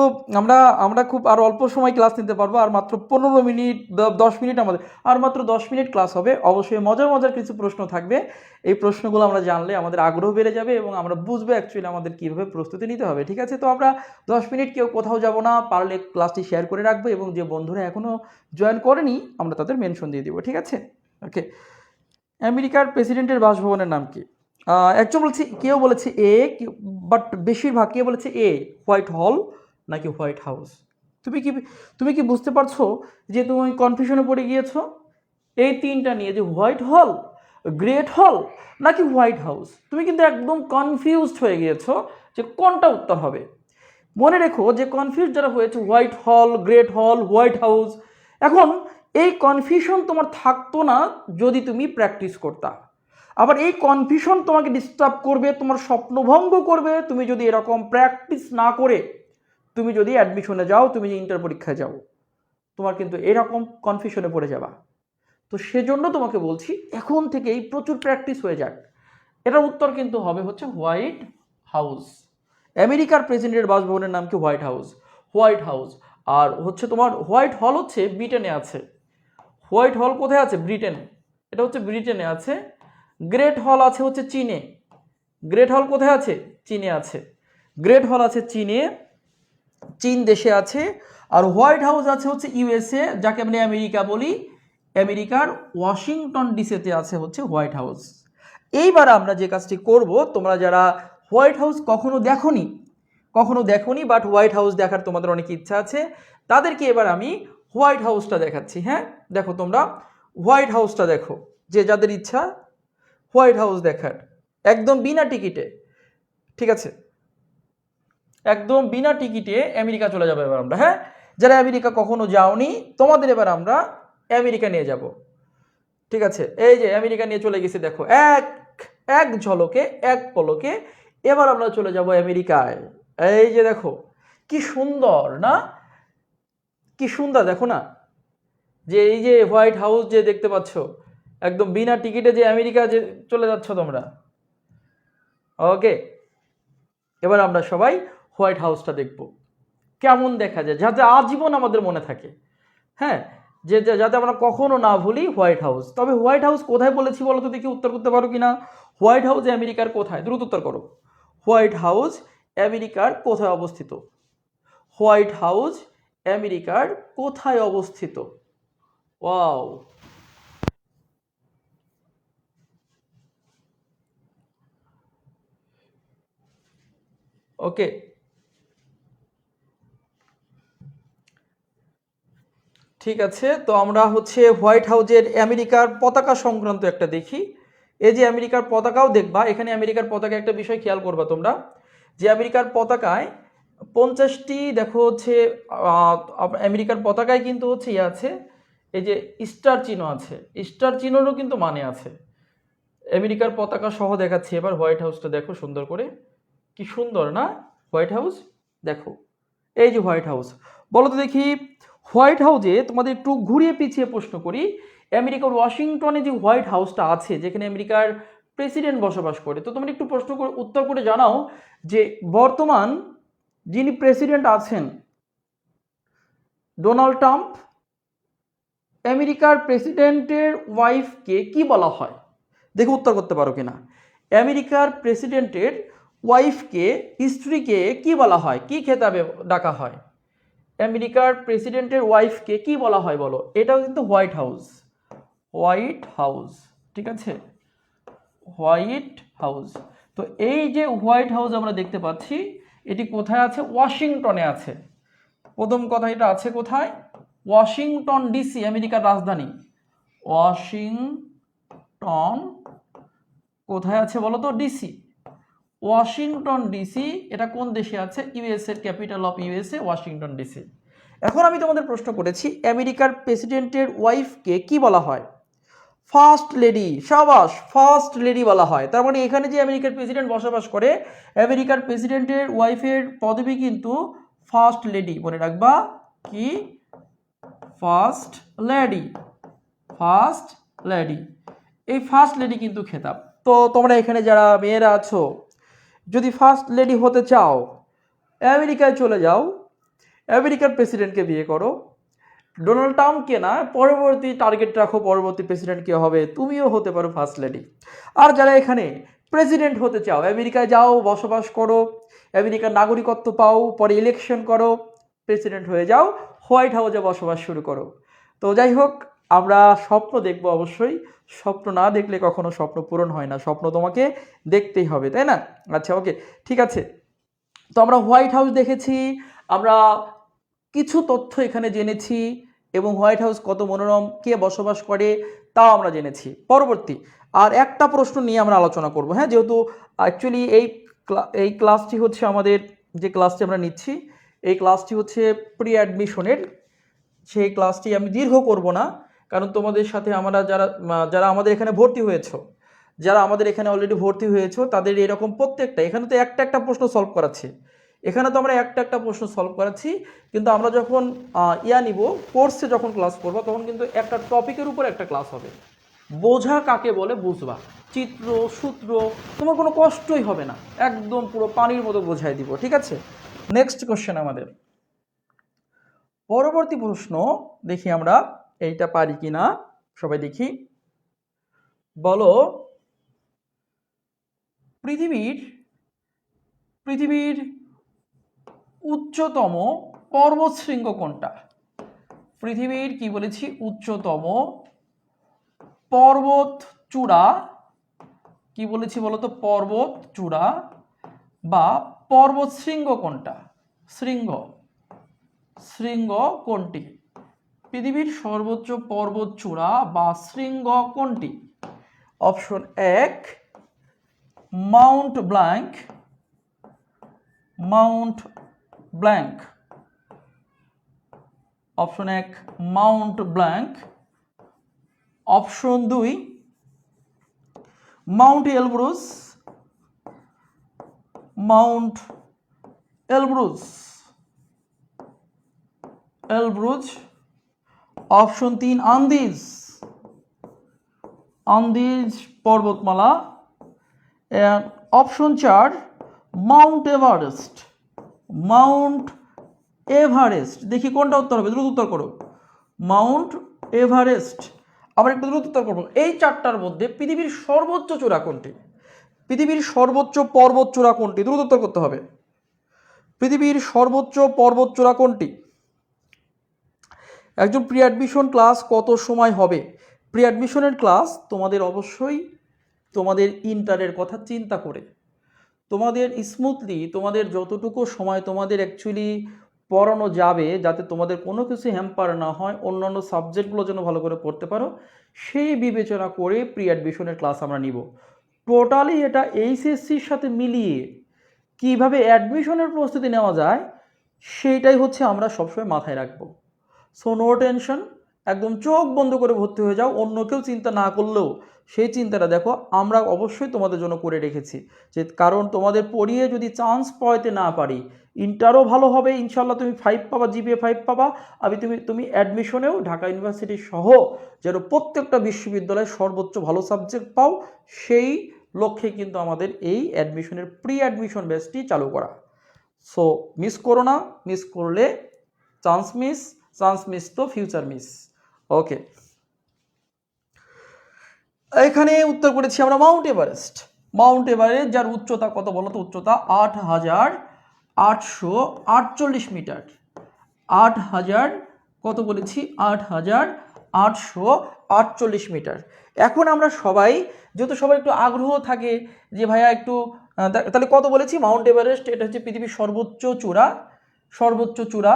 আমরা খুব আর অল্প সময় ক্লাস নিতে পারবো, আর মাত্র 15 মিনিট 10 মিনিট আমাদের, আর মাত্র 10 মিনিট ক্লাস হবে। অবশ্যই মজার মজার কিছু প্রশ্ন থাকবে, এই প্রশ্নগুলো আমরা জানলে আমাদের আগ্রহ বেড়ে যাবে এবং আমরা বুঝবো অ্যাকচুয়ালি আমাদের কীভাবে প্রস্তুতি নিতে হবে, ঠিক আছে? তো আমরা 10 মিনিট কেউ কোথাও যাব না, পারলে ক্লাসটি শেয়ার করে রাখবো এবং যে বন্ধুরা এখনও জয়েন করেনি আমরা তাদের মেনশন দিয়ে দিব, ঠিক আছে? ওকে, আমেরিকার প্রেসিডেন্টের বাসভবনের নাম কি? একজন বলছে, কেউ বলেছে এ, বাট বেশিরভাগ কে বলেছে এ, হোয়াইট হল নাকি হোয়াইট হাউস। তুমি কি বুঝতে পারছো যে তুমি কনফিউশনে পড়ে গিয়েছো এই তিনটা নিয়ে, যে হোয়াইট হল, গ্রেট হল নাকি হোয়াইট হাউস? তুমি কিন্তু একদম কনফিউজড হয়ে গিয়েছো যে কোনটা উত্তর হবে। মনে রেখো যে কনফিউজ যারা হয়েছে হোয়াইট হল, গ্রেট হল, হোয়াইট হাউস, এখন এই কনফিউশন তোমার থাকতো না যদি তুমি প্র্যাকটিস করতা। আবার এই কনফিউশন তোমাকে ডিস্টার্ব করবে, তোমার স্বপ্নভঙ্গ করবে তুমি যদি এরকম প্র্যাকটিস না করে তুমি যদি অ্যাডমিশনে যাও, তুমি যে ইন্টার পরীক্ষায় যাও, তোমার কিন্তু এরকম কনফিউশনে পড়ে যাবা। তো সেজন্য তোমাকে বলছি এখন থেকেই প্রচুর প্র্যাকটিস হয়ে যাক। এটার উত্তর কিন্তু হবে হচ্ছে হোয়াইট হাউস। আমেরিকার প্রেসিডেন্টের বাসভবনের নাম কি? White house, white house. আর হচ্ছে তোমার হোয়াইট হল হচ্ছে ব্রিটেনে আছে। হোয়াইট হল কোথায় আছে? ব্রিটেনে, এটা হচ্ছে ব্রিটেনে আছে। গ্রেট হল আছে হচ্ছে চীনে। গ্রেট হল কোথায় আছে? চীনে আছে। গ্রেট হল আছে চীনে, চীন দেশে আছে। আর হোয়াইট হাউস আছে হচ্ছে ইউএসএ, যাকে আমরা আমেরিকা বলি। আমেরিকার ওয়াশিংটন ডিসিতে আছে হচ্ছে হোয়াইট হাউস। এইবার আমরা যে কাজটি করব, তোমরা যারা হোয়াইট হাউস কখনো দেখোনি বাট হোয়াইট হাউস দেখার তোমাদের অনেক ইচ্ছা আছে, তাদেরকে এবার আমি হোয়াইট হাউসটা দেখাচ্ছি। হ্যাঁ, দেখো তোমরা হোয়াইট হাউসটা দেখো, যে যাদের ইচ্ছা হোয়াইট হাউস দেখার, একদম বিনা টিকিটে। ঠিক আছে, একদম বিনা টিকিটে আমেরিকা চলে যাবে এবার আমরা। হ্যাঁ, যারা আমেরিকা কখনো যাওনি তোমাদের এবার আমরা আমেরিকা নিয়ে যাব। ঠিক আছে, এই যে আমেরিকা নিয়ে চলে গেছি, দেখো এক এক ঝলকে এক পলকে এবার আমরা চলে যাব আমেরিকায়। এই যে দেখো কি সুন্দর না, কি সুন্দর দেখো না, যে এই যে হোয়াইট হাউস যে দেখতে পাচ্ছ, একদম বিনা টিকিটে যে আমেরিকা যে চলে যাচ্ছ তোমরা। ওকে, এবার আমরা সবাই হোয়াইট হাউসটা দেখব কেমন দেখা যায়, যাতে আজীবন আমাদের মনে থাকে। হ্যাঁ, যে যাতে আমরা কখনো না ভুলি হোয়াইট হাউস। তবে হোয়াইট হাউস কোথায় বলেছি বলো তো দেখি, উত্তর করতে পারো কিনা? হোয়াইট হাউস আমেরিকার কোথায়? দ্রুত উত্তর করো। হোয়াইট হাউস আমেরিকার কোথায় অবস্থিত? হোয়াইট হাউস আমেরিকার কোথায় অবস্থিত? ওয়াও, ওকে, ঠিক আছে। তো আমরা হচ্ছে হোয়াইট হাউসের আমেরিকার পতাকা সংক্রান্ত একটা দেখি। এই যে আমেরিকার পতাকাও দেখবা, এখানে আমেরিকার পতাকা একটা বিষয় খেয়াল করবা তোমরা, যে আমেরিকার পতাকায় 50টি দেখো হচ্ছে আমেরিকার পতাকায় কিন্তু হচ্ছে ইয়ে আছে, এই যে স্টার চিহ্ন আছে, স্টার চিহ্নেরও কিন্তু মানে আছে। আমেরিকার পতাকা সহ দেখাচ্ছি এবার হোয়াইট হাউসটা দেখো সুন্দর করে, কি সুন্দর না হোয়াইট হাউস। দেখো এই যে হোয়াইট হাউস, বলো তো দেখি হোয়াইট হাউসে, তোমাদের একটু ঘুরিয়ে পিছিয়ে প্রশ্ন করি, আমেরিকার ওয়াশিংটনে যে হোয়াইট হাউসটা আছে, যেখানে আমেরিকার প্রেসিডেন্ট বসবাস করে, তো তোমরা একটু প্রশ্ন করে উত্তর করে জানাও যে বর্তমান যিনি প্রেসিডেন্ট আছেন ডোনাল্ড ট্রাম্প, আমেরিকার প্রেসিডেন্টের ওয়াইফকে কি বলা হয়? দেখো উত্তর করতে পারো কিনা। আমেরিকার প্রেসিডেন্টের ওয়াইফকে, স্ত্রীকে কি বলা হয়, কি খেতাবে ডাকা হয়? আমেরিকার প্রেসিডেন্টের ওয়াইফকে কি বলা হয় বলো? এটাও কিন্তু হোয়াইট হাউস, হোয়াইট হাউস। ঠিক আছে, হোয়াইট হাউস। তো এই যে হোয়াইট হাউস আমরা দেখতে পাচ্ছি, এটি কোথায় আছে? ওয়াশিংটনে আছে। প্রথম কথা, এটা আছে কোথায়? ওয়াশিংটন ডিসি, আমেরিকার রাজধানী। ওয়াশিংটন কোথায় আছে বলো তো? DC, Washington DC. এটা কোন দেশে আছে? ইউএস এর, capital of USA Washington DC. এখন আমি তোমাদের প্রশ্ন করেছি আমেরিকার প্রেসিডেন্টের ওয়াইফকে কি বলা হয়? First lady. সাবাস, ফার্স্ট লেডি বলা হয়। তার মানে এখানে যে আমেরিকার প্রেসিডেন্ট বসবাস করে, আমেরিকার প্রেসিডেন্টের ওয়াইফের পদবি কিন্তু ফার্স্ট লেডি। মনে রাখবা কি? First lady, first lady. এই ফার্স্ট লেডি কিন্তু খেতাব। তো তোমরা এখানে যারা মেয়েরা আছো, যদি ফার্স্ট লেডি হতে চাও, আমেরিকায় চলে যাও, আমেরিকার প্রেসিডেন্টকে বিয়ে করো। ডোনাল্ড ট্রাম্পকে না, পরবর্তী টার্গেট রাখো, পরবর্তী প্রেসিডেন্ট কে হবে, তুমিও হতে পারো ফার্স্ট লেডি। আর যারা এখানে প্রেসিডেন্ট হতে চাও, আমেরিকায় যাও, বসবাস করো, আমেরিকার নাগরিকত্ব পাও, পরে ইলেকশন করো, প্রেসিডেন্ট হয়ে যাও, হোয়াইট হাউসে বসবাস শুরু করো। তো যাই হোক, আমরা স্বপ্ন দেখবো অবশ্যই, স্বপ্ন না দেখলে কখনো স্বপ্ন পূরণ হয় না, স্বপ্ন তোমাকে দেখতেই হবে, তাই না? আচ্ছা, ওকে, ঠিক আছে। তো আমরা হোয়াইট হাউস দেখেছি, আমরা কিছু তথ্য এখানে জেনেছি, এবং হোয়াইট হাউস কত মনোরম, কে বসবাস করে তাও আমরা জেনেছি। পরবর্তী আর একটা প্রশ্ন নিয়ে আমরা আলোচনা করব। হ্যাঁ, যেহেতু অ্যাকচুয়ালি এই ক্লাসটি হচ্ছে আমাদের, যে ক্লাসটি আমরা নিচ্ছি, এই ক্লাসটি হচ্ছে প্রি অ্যাডমিশনের। সেই ক্লাসটি আমি দীর্ঘ করব না, কারণ তোমাদের সাথে আমরা যারা যারা আমাদের এখানে ভর্তি হয়েছো, যারা আমাদের এখানে অলরেডি ভর্তি হয়েছো, তাদের এরকম প্রত্যেকটা, এখানে তো একটা একটা প্রশ্ন সলভ করাচ্ছি, এখানে তো আমরা একটা একটা প্রশ্ন সলভ করাচ্ছি, কিন্তু আমরা যখন নিব, কোর্সে যখন ক্লাস করবো, তখন কিন্তু একটা টপিকের উপর একটা ক্লাস হবে। বোঝা কাকে বলে বুঝবা, চিত্র সূত্র, তোমার কোনো কষ্টই হবে না, একদম পুরো পানির মতো বোঝাই দিব। ঠিক আছে, নেক্সট কোশ্চেন আমাদের, পরবর্তী প্রশ্ন দেখি আমরা এইটা পারি কিনা, সবাই দেখি। বলো পৃথিবীর উচ্চতম পর্বতশৃঙ্গ কোনটা? পৃথিবীর কি বলেছি? উচ্চতম পর্বত চূড়া কি বলেছি বলতো? পর্বত চূড়া বা পর্বত শৃঙ্গ কোনটা? শৃঙ্গ, শৃঙ্গ কোনটি? পৃথিবীর সর্বোচ্চ পর্বত চূড়া বা শৃঙ্গ কোনটি? Option 1 Mount Blanc, Mount Blanc. Option 1 Mount Blanc. Option 2 Mount Elbrus, Mount Elbrus, Elbrus. Option 3 Andes, Andes পর্বতমালা। Option 4 Mount Everest, Mount Everest. দেখি কোনটা উত্তর হবে, দ্রুত উত্তর করো। Mount Everest. আবার একটু দ্রুত উত্তর করবো। এই চারটার মধ্যে পৃথিবীর সর্বোচ্চ চূড়া কোনটি? পৃথিবীর সর্বোচ্চ পর্বত চূড়া কোনটি? দ্রুত উত্তর করতে হবে। পৃথিবীর সর্বোচ্চ পর্বত চূড়া কোনটি? একজন প্রি অ্যাডমিশন ক্লাস কত সময় হবে? প্রি অ্যাডমিশনের ক্লাস তোমাদের অবশ্যই তোমাদের ইন্টারের কথা চিন্তা করে তোমাদের স্মুথলি, তোমাদের যতটুকু সময় তোমাদের অ্যাকচুয়ালি পড়ানো যাবে, যাতে তোমাদের কোনো কিছু হ্যাম্পার না হয়, অন্যান্য সাবজেক্টগুলো যেন ভালো করে পড়তে পারো, সেই বিবেচনা করে প্রি অ্যাডমিশনের ক্লাস আমরা নিব। টোটালি এটা এইচএসসির সাথে মিলিয়ে কিভাবে অ্যাডমিশনের প্রস্তুতি নেওয়া যায় সেইটাই হচ্ছে আমরা সবসময় মাথায় রাখবো। সো নো টেনশন, একদম চোখ বন্ধ করে ভর্তি হয়ে যাও। অন্য কেউ চিন্তা না করলেও সেই চিন্তাটা দেখো আমরা অবশ্যই তোমাদের জন্য করে রেখেছি, যে কারণ তোমাদের পড়িয়ে যদি চান্স পাইতে না পারি, ইন্টারও ভালো হবে ইনশাল্লাহ, তুমি 5 পাবা, জিপিএ 5 পাবা। আমি তুমি অ্যাডমিশনেও ঢাকা ইউনিভার্সিটি সহ যেন প্রত্যেকটা বিশ্ববিদ্যালয়ে সর্বোচ্চ ভালো সাবজেক্ট পাও, সেই লক্ষ্যে কিন্তু আমাদের এই অ্যাডমিশনের প্রি অ্যাডমিশন ব্যাচটি চালু করা। সো মিস করো না, মিস করলে চান্স মিস, চান্স মিস তো ফিউচার মিস। ওকে, এখানে উত্তর করেছি আমরা মাউন্ট এভারেস্ট। মাউন্ট এভারেস্ট, যার উচ্চতা কত বলো তো? উচ্চতা 8,848 মিটার। 8,000 কত বলেছি? 8,848 মিটার। এখন আমরা সবাই, যেহেতু সবাই একটু আগ্রহ থাকে যে ভাইয়া একটু, তাহলে কত বলেছি? মাউন্ট এভারেস্ট এটা হচ্ছে পৃথিবীর সর্বোচ্চ চূড়া, সর্বোচ্চ চূড়া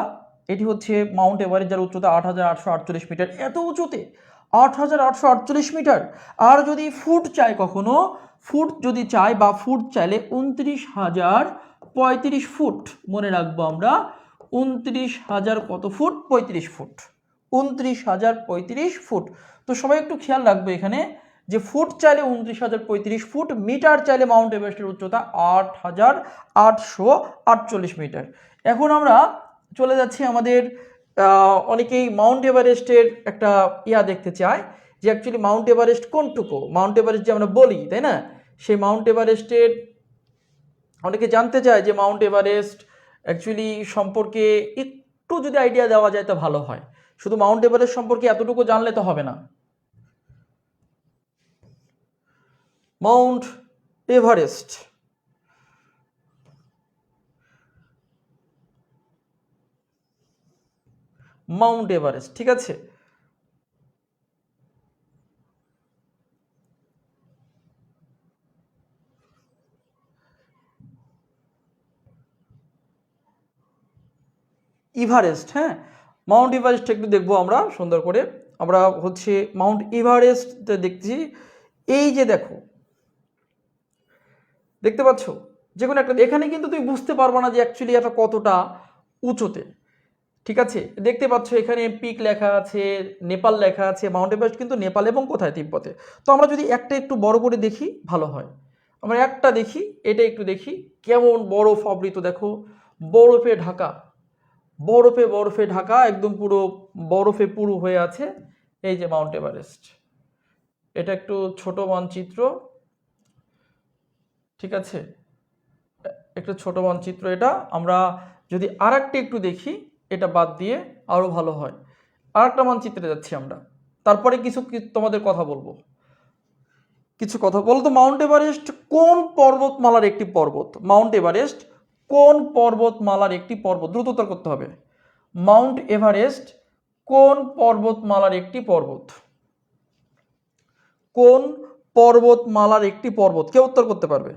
এটি হচ্ছে মাউন্ট এভারেস্ট, যার উচ্চতা 8,848 মিটার। এত উঁচুতে 8,848 মিটার। আর যদি ফুট চাই, কখনো ফুট যদি চাই বা ফুট চাইলে 29,035 ফুট। মনে রাখবো আমরা 29,000 কত ফুট? 35 ফুট। 29,035 ফুট। তো সবাই একটু খেয়াল রাখবে এখানে যে ফুট চাইলে 29,035 ফুট, মিটার চাইলে মাউন্ট এভারেস্টের উচ্চতা 8,848 মিটার। এখন আমরা চলে যাচ্ছি আমাদের, অনেকেই মাউন্ট এভারেস্টের একটা দেখতে চায় যে অ্যাকচুয়ালি মাউন্ট এভারেস্ট কোনটুকু, মাউন্ট এভারেস্ট যে আমরা বলি, তাই না? সেই মাউন্ট এভারেস্টের অনেকে জানতে চায় যে মাউন্ট এভারেস্ট অ্যাকচুয়ালি সম্পর্কে একটু যদি আইডিয়া দেওয়া যায় তো ভালো হয়। শুধু মাউন্ট এভারেস্ট সম্পর্কে এতটুকু জানলে তো হবে না। মাউন্ট এভারেস্ট, মাউন্ট এভারেস্ট, ঠিক আছে। ইভারেস্ট, হ্যাঁ, মাউন্ট এভারেস্ট একটু দেখবো আমরা সুন্দর করে। আমরা হচ্ছে মাউন্ট এভারেস্ট দেখছি। এই যে দেখো, দেখতে পাচ্ছ যে কোনো একটা, এখানে কিন্তু তুমি বুঝতে পারবো না যে অ্যাকচুয়ালি এটা কতটা উঁচুতে, ঠিক আছে। দেখতে পাচ্ছ এখানে পিক লেখা আছে, নেপাল লেখা আছে। মাউন্ট এভারেস্ট কিন্তু নেপাল এবং কোথায়? তিব্বতে। তো আমরা যদি একটা একটু বড় করে দেখি ভালো হয়। আমরা একটা দেখি, এটা একটু দেখি কেমন বরফ আবৃত, দেখো বরফে ঢাকা, বরফে বরফে ঢাকা, একদম পুরো বরফে পুরো হয়ে আছে এই যে মাউন্ট এভারেস্ট। এটা একটু ছোট মানচিত্র, ঠিক আছে, একটা ছোট মানচিত্র এটা। আমরা যদি আর একটা একটু দেখি, এটা বাদ দিয়ে আরও ভালো হয়। আর একটা মানচিত্রে যাচ্ছি আমরা, তারপরে কিছু তোমাদের কথা বলবো, কিছু কথা বলো তো। মাউন্ট এভারেস্ট কোন পর্বতমালার একটি পর্বত? মাউন্ট এভারেস্ট কোন পর্বতমালার একটি পর্বত? দ্রুত উত্তর করতে হবে। মাউন্ট এভারেস্ট কোন পর্বতমালার একটি পর্বত? কোন পর্বতমালার একটি পর্বত? কে উত্তর করতে পারবে?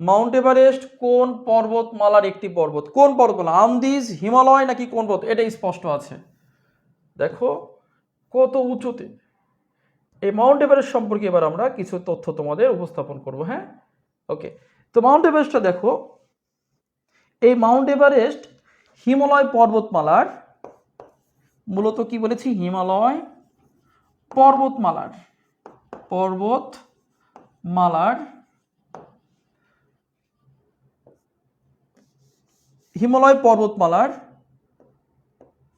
মাউন্ট এভারেস্ট কোন পর্বতমালার একটি পর্বত? কোন পর্বতমালা? আন্দিজ, হিমালয় নাকি কোন পর্বত? এটা স্পষ্ট আছে। দেখো কত উঁচুতে। এই মাউন্ট এভারেস্ট সম্পর্কে এবার আমরা কিছু তথ্য তোমাদের উপস্থাপন করব। হ্যাঁ, ওকে। তো মাউন্ট এভারেস্টটা দেখো, এই মাউন্ট এভারেস্ট হিমালয় পর্বতমালার, মূলত কি বলেছি, হিমালয় পর্বতমালার হিমালয় পর্বতমালার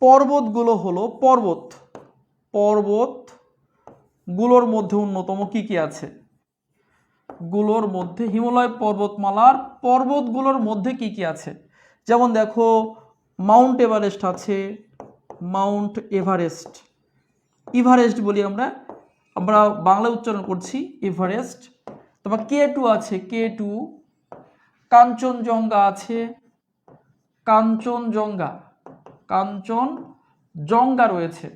পর্বতগুলো হলো পর্বতগুলোর মধ্যে অন্যতম কি কি আছে? গুলোর মধ্যে হিমালয় পর্বতমালার পর্বতগুলোর মধ্যে কি কি আছে? যেমন দেখো, মাউন্ট এভারেস্ট আছে, মাউন্ট এভারেস্ট, ইভারেস্ট বলি আমরা বাংলায় উচ্চারণ করছি এভারেস্ট। তারপর K2 আছে, K2, কাঞ্চনজঙ্ঘা আছে, কাঞ্চনজঙ্ঘা রয়েছে,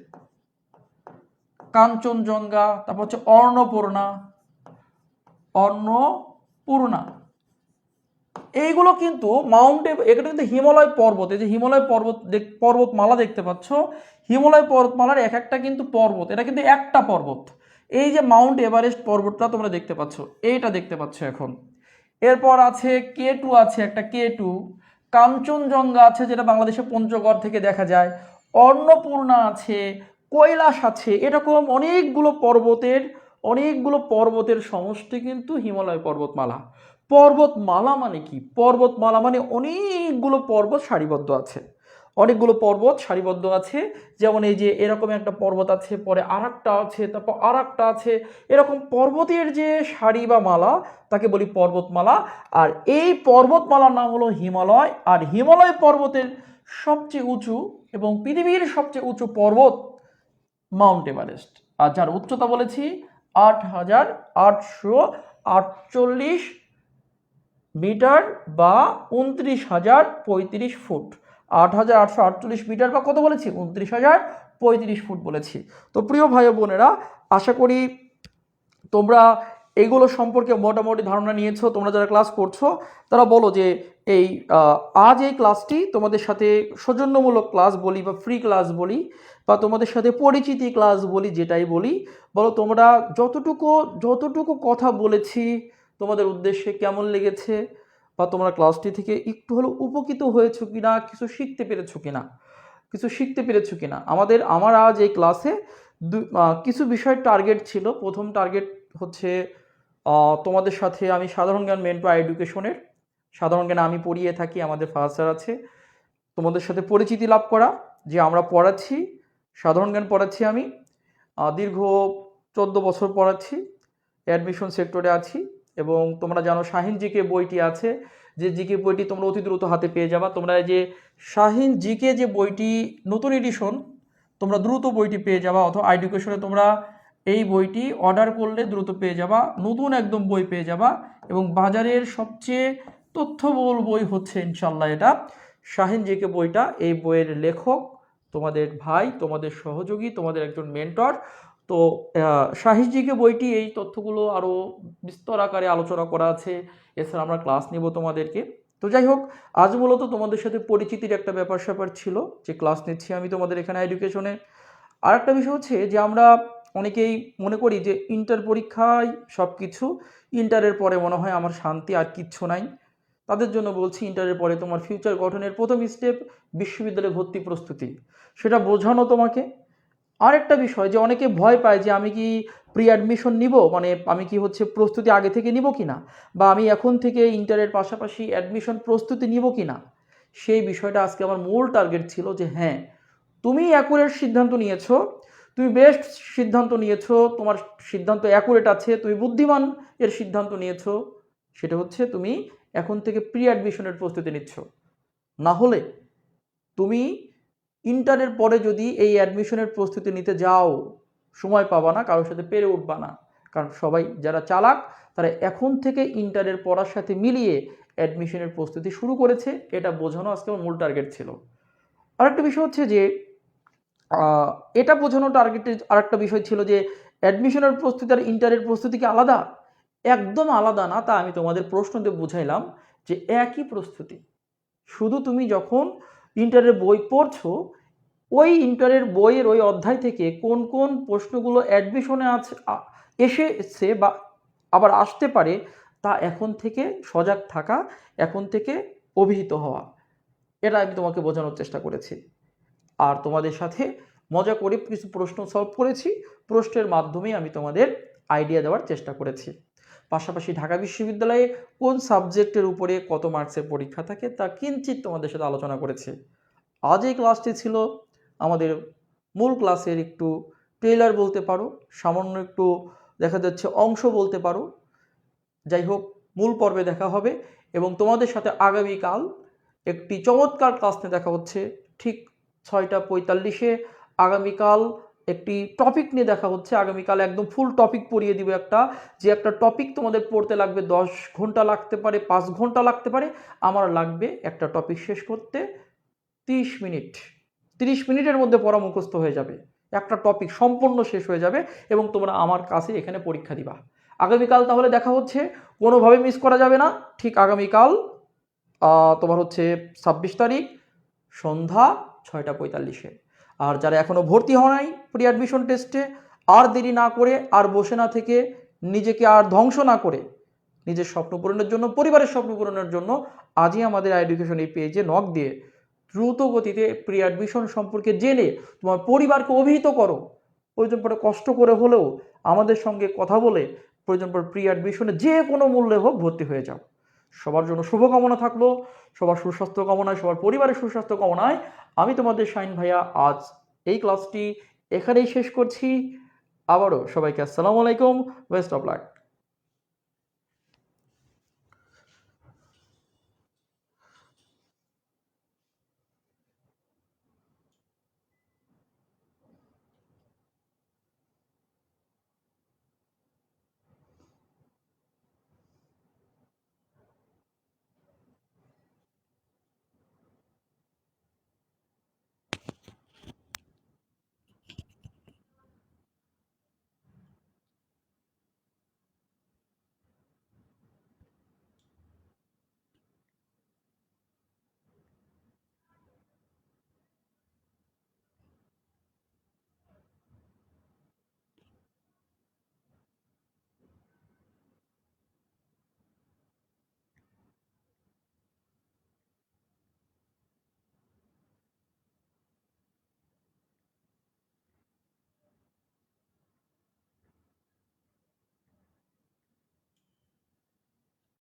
কাঞ্চনজঙ্ঘা। তারপর হচ্ছে অন্নপূর্ণা। এইগুলো কিন্তু এটা কিন্তু হিমালয় পর্বত। এই যে হিমালয় পর্বতমালা দেখতে পাচ্ছ, হিমালয় পর্বতমালার এক একটা কিন্তু পর্বত, এটা কিন্তু একটা পর্বত। এই যে মাউন্ট এভারেস্ট পর্বতটা তোমরা দেখতে পাচ্ছ, এইটা দেখতে পাচ্ছ এখন। এরপর আছে K2 আছে একটা, K2, কাঞ্চনজঙ্ঘা আছে যেটা বাংলাদেশে পঞ্চগড় থেকে দেখা যায়, অন্নপূর্ণা আছে, কৈলাস আছে। এরকম অনেকগুলো পর্বতের সমষ্টি কিন্তু হিমালয় পর্বতমালা। পর্বতমালা মানে কি? পর্বতমালা মানে অনেকগুলো পর্বত সারিবদ্ধ আছে, যেমন এই যে এরকম একটা পর্বত আছে, পরে আরেকটা আছে, তারপর আরেকটা আছে। এরকম পর্বতের যে সারি বা মালা তাকে বলি পর্বতমালা। আর এই পর্বতমালার নাম হলো হিমালয়। আর হিমালয় পর্বতের সবচেয়ে উঁচু এবং পৃথিবীর সবচেয়ে উঁচু পর্বত মাউন্ট এভারেস্ট, আর যার উচ্চতা বলেছি ৮,৮৪৮ মিটার বা ২৯,০৩৫ ফুট। ৮,৮৪৮ মিটার বা কত বলেছি? ২৯,০৩৫ ফুট বলেছি। তো প্রিয় ভাই বোনেরা, আশা করি তোমরা এইগুলো সম্পর্কে মোটামুটি ধারণা নিয়েছো। তোমরা যারা ক্লাস করছো তারা বলো যে এই আজ এই ক্লাসটি তোমাদের সাথে সৌজন্যমূলক ক্লাস বলি বা ফ্রি ক্লাস বলি বা তোমাদের সাথে পরিচিতি ক্লাস বলি, যেটাই বলি, বলো তোমরা যতটুকু কথা বলেছি তোমাদের উদ্দেশ্যে কেমন লেগেছে, বা তোমরা ক্লাসটি থেকে একটু হলেও উপকৃত হয়েছো কিনা, কিছু শিখতে পেরেছো কিনা। আমার আজ এই ক্লাসে কিছু বিষয়ের টার্গেট ছিল। প্রথম টার্গেট হচ্ছে তোমাদের সাথে আমি সাধারণ জ্ঞান মেন্টু এডুকেশনের সাধারণ জ্ঞান আমি পড়িয়ে থাকি, আমাদের ফার্স্ট স্যার আছে, তোমাদের সাথে পরিচিতি লাভ করা, যে আমরা পড়াচ্ছি সাধারণ জ্ঞান পড়াচ্ছি। আমি দীর্ঘ 14 বছর পড়াচ্ছি, অ্যাডমিশন সেক্টরে আছি। এবং তোমরা জানো শাহিন জিকে বইটি আছে, যে জিকে বইটি তোমরা অতি দ্রুত হাতে পেয়ে যাবা। তোমরা যে শাহিন জিকে যে বইটি নতুন এডিশন, তোমরা দ্রুত বইটি পেয়ে যাবা, অথবা এডুকেশনে তোমরা এই বইটি অর্ডার করলে দ্রুত পেয়ে যাবা, নতুন একদম বই পেয়ে যাবা। এবং বাজারের সবচেয়ে তথ্যবহুল বই হচ্ছে ইনশাল্লাহ এটা শাহিন জিকে বইটা। এই বইয়ের লেখক তোমাদের ভাই, তোমাদের সহযোগী, তোমাদের একজন মেন্টর। তো শাহিন জিকে বইটি এই তথ্যগুলো আরও বিস্তর আকারে আলোচনা করা আছে। এছাড়া আমরা ক্লাস নিব তোমাদেরকে। তো যাই হোক, আজ মূলত তোমাদের সাথে পরিচিতির একটা ব্যাপার স্যাপার ছিল, যে ক্লাস নিচ্ছি আমি তোমাদের এখানে এডুকেশনে। আর একটা বিষয় হচ্ছে যে আমরা অনেকেই মনে করি যে ইন্টার পরীক্ষায় সব কিছু, ইন্টারের পরে মনে হয় আমার শান্তি, আর কিচ্ছু নাই। তাদের জন্য বলছি, ইন্টারের পরে তোমার ফিউচার গঠনের প্রথম স্টেপ বিশ্ববিদ্যালয়ে ভর্তি প্রস্তুতি, সেটা বোঝানো তোমাকে। আরেকটা বিষয় যে অনেকে ভয় পায় যে আমি কি প্রি অ্যাডমিশন নিব, মানে আমি কি হচ্ছে প্রস্তুতি আগে থেকে নিব কিনা, বা আমি এখন থেকে ইন্টারের পাশাপাশি অ্যাডমিশন প্রস্তুতি নিব কিনা। সেই বিষয়টা আজকে আমার মূল টার্গেট ছিল, যে হ্যাঁ, তুমি অ্যাকুরেট সিদ্ধান্ত নিয়েছো, তুমি বেস্ট সিদ্ধান্ত নিয়েছো, তোমার সিদ্ধান্ত অ্যাকুরেট আছে, তুমি বুদ্ধিমান এর সিদ্ধান্ত নিয়েছো। সেটা হচ্ছে তুমি এখন থেকে প্রি অ্যাডমিশনের প্রস্তুতি নিচ্ছ। না হলে তুমি ইন্টারের পরে যদি এই অ্যাডমিশনের প্রস্তুতি নিতে যাও, সময় পাবা না, কারোর সাথে পেরে উঠবা না। কারণ সবাই যারা চালাক তারা এখন থেকে ইন্টারের পড়ার সাথে মিলিয়ে অ্যাডমিশনের প্রস্তুতি শুরু করেছে। এটা বোঝানো আজকে আমার মূল টার্গেট ছিল। আরেকটা বিষয় হচ্ছে যে এটা বোঝানো টার্গেটের আরেকটা বিষয় ছিল যে অ্যাডমিশনের প্রস্তুতি আর ইন্টারের প্রস্তুতি কি আলাদা? একদম আলাদা না, তা আমি তোমাদের প্রশ্ন দিয়ে বুঝাইলাম যে একই প্রস্তুতি। শুধু তুমি যখন ইন্টারের বই পড়ছো, ওই ইন্টারের বইয়ের ওই অধ্যায় থেকে কোন কোন প্রশ্নগুলো অ্যাডমিশনে আছে এসেছে বা আবার আসতে পারে, তা এখন থেকে সজাগ থাকা, এখন থেকে অভিহিত হওয়া, এটা আমি তোমাকে বোঝানোর চেষ্টা করেছি। আর তোমাদের সাথে মজা করে কিছু প্রশ্ন সলভ করেছি, প্রশ্নের মাধ্যমেই আমি তোমাদের আইডিয়া দেওয়ার চেষ্টা করেছি। পাশাপাশি ঢাকা বিশ্ববিদ্যালয়ে কোন সাবজেক্টের উপরে কত মার্কসের পরীক্ষা থাকে তা কিঞ্চিত তোমাদের সাথে আলোচনা করেছি। আজ এই ক্লাসটি ছিল আমাদের মূল ক্লাসের একটু ট্রেলার বলতে পারো, সামান্য একটু দেখা যাচ্ছে অংশ বলতে পারো। যাই হোক, মূল পর্বে দেখা হবে এবং তোমাদের সাথে আগামীকাল একটি চমৎকার ক্লাস নিয়ে দেখা হচ্ছে ঠিক 6:45-এ। আগামীকাল একটি টপিক নিয়ে দেখা হচ্ছে। আগামীকাল একদম ফুল টপিক পড়িয়ে দিব, একটা টপিক তোমাদের পড়তে লাগবে 10 ঘন্টা লাগতে পারে, 5 ঘন্টা লাগতে পারে। আমার লাগবে একটা টপিক শেষ করতে 30 মিনিট। 30 মিনিটের মধ্যে পড়া মুখস্থ হয়ে যাবে, একটা টপিক সম্পূর্ণ শেষ হয়ে যাবে এবং তোমরা আমার কাছে এখানে পরীক্ষা দিবা। আগামীকাল তাহলে দেখা হচ্ছে, কোনোভাবে মিস করা যাবে না। ঠিক আগামীকাল তোমার হচ্ছে 26 তারিখ সন্ধ্যা 6:45-এ। আর যারা এখনও ভর্তি হয় নাই প্রি অ্যাডমিশন টেস্টে, আর দেরি না করে, আর বসে না থেকে, নিজেকে আর ধ্বংস না করে, নিজের স্বপ্ন পূরণের জন্য, পরিবারের স্বপ্ন পূরণের জন্য আজই আমাদের এডুকেশন এই পেজে নক দিয়ে দ্রুত গতিতে প্রি অ্যাডমিশন সম্পর্কে জেনে তোমার পরিবারকে অভিহিত করো। প্রয়োজন পড়ে কষ্ট করে হলেও আমাদের সঙ্গে কথা বলে প্রয়োজন পড়ে প্রি অ্যাডমিশনে যে কোনো মূল্যে হোক ভর্তি হয়ে যাও। সবার জন্য শুভকামনা থাকলো, সবার সুস্বাস্থ্য কামনায়, সবার পরিবারের সুস্বাস্থ্য কামনায় আমি তোমাদের শাহিন ভাইয়া আজ এই ক্লাসটি এখানেই শেষ করছি। আবারও সবাইকে আসসালামু আলাইকুম, বেস্ট অফ লাক।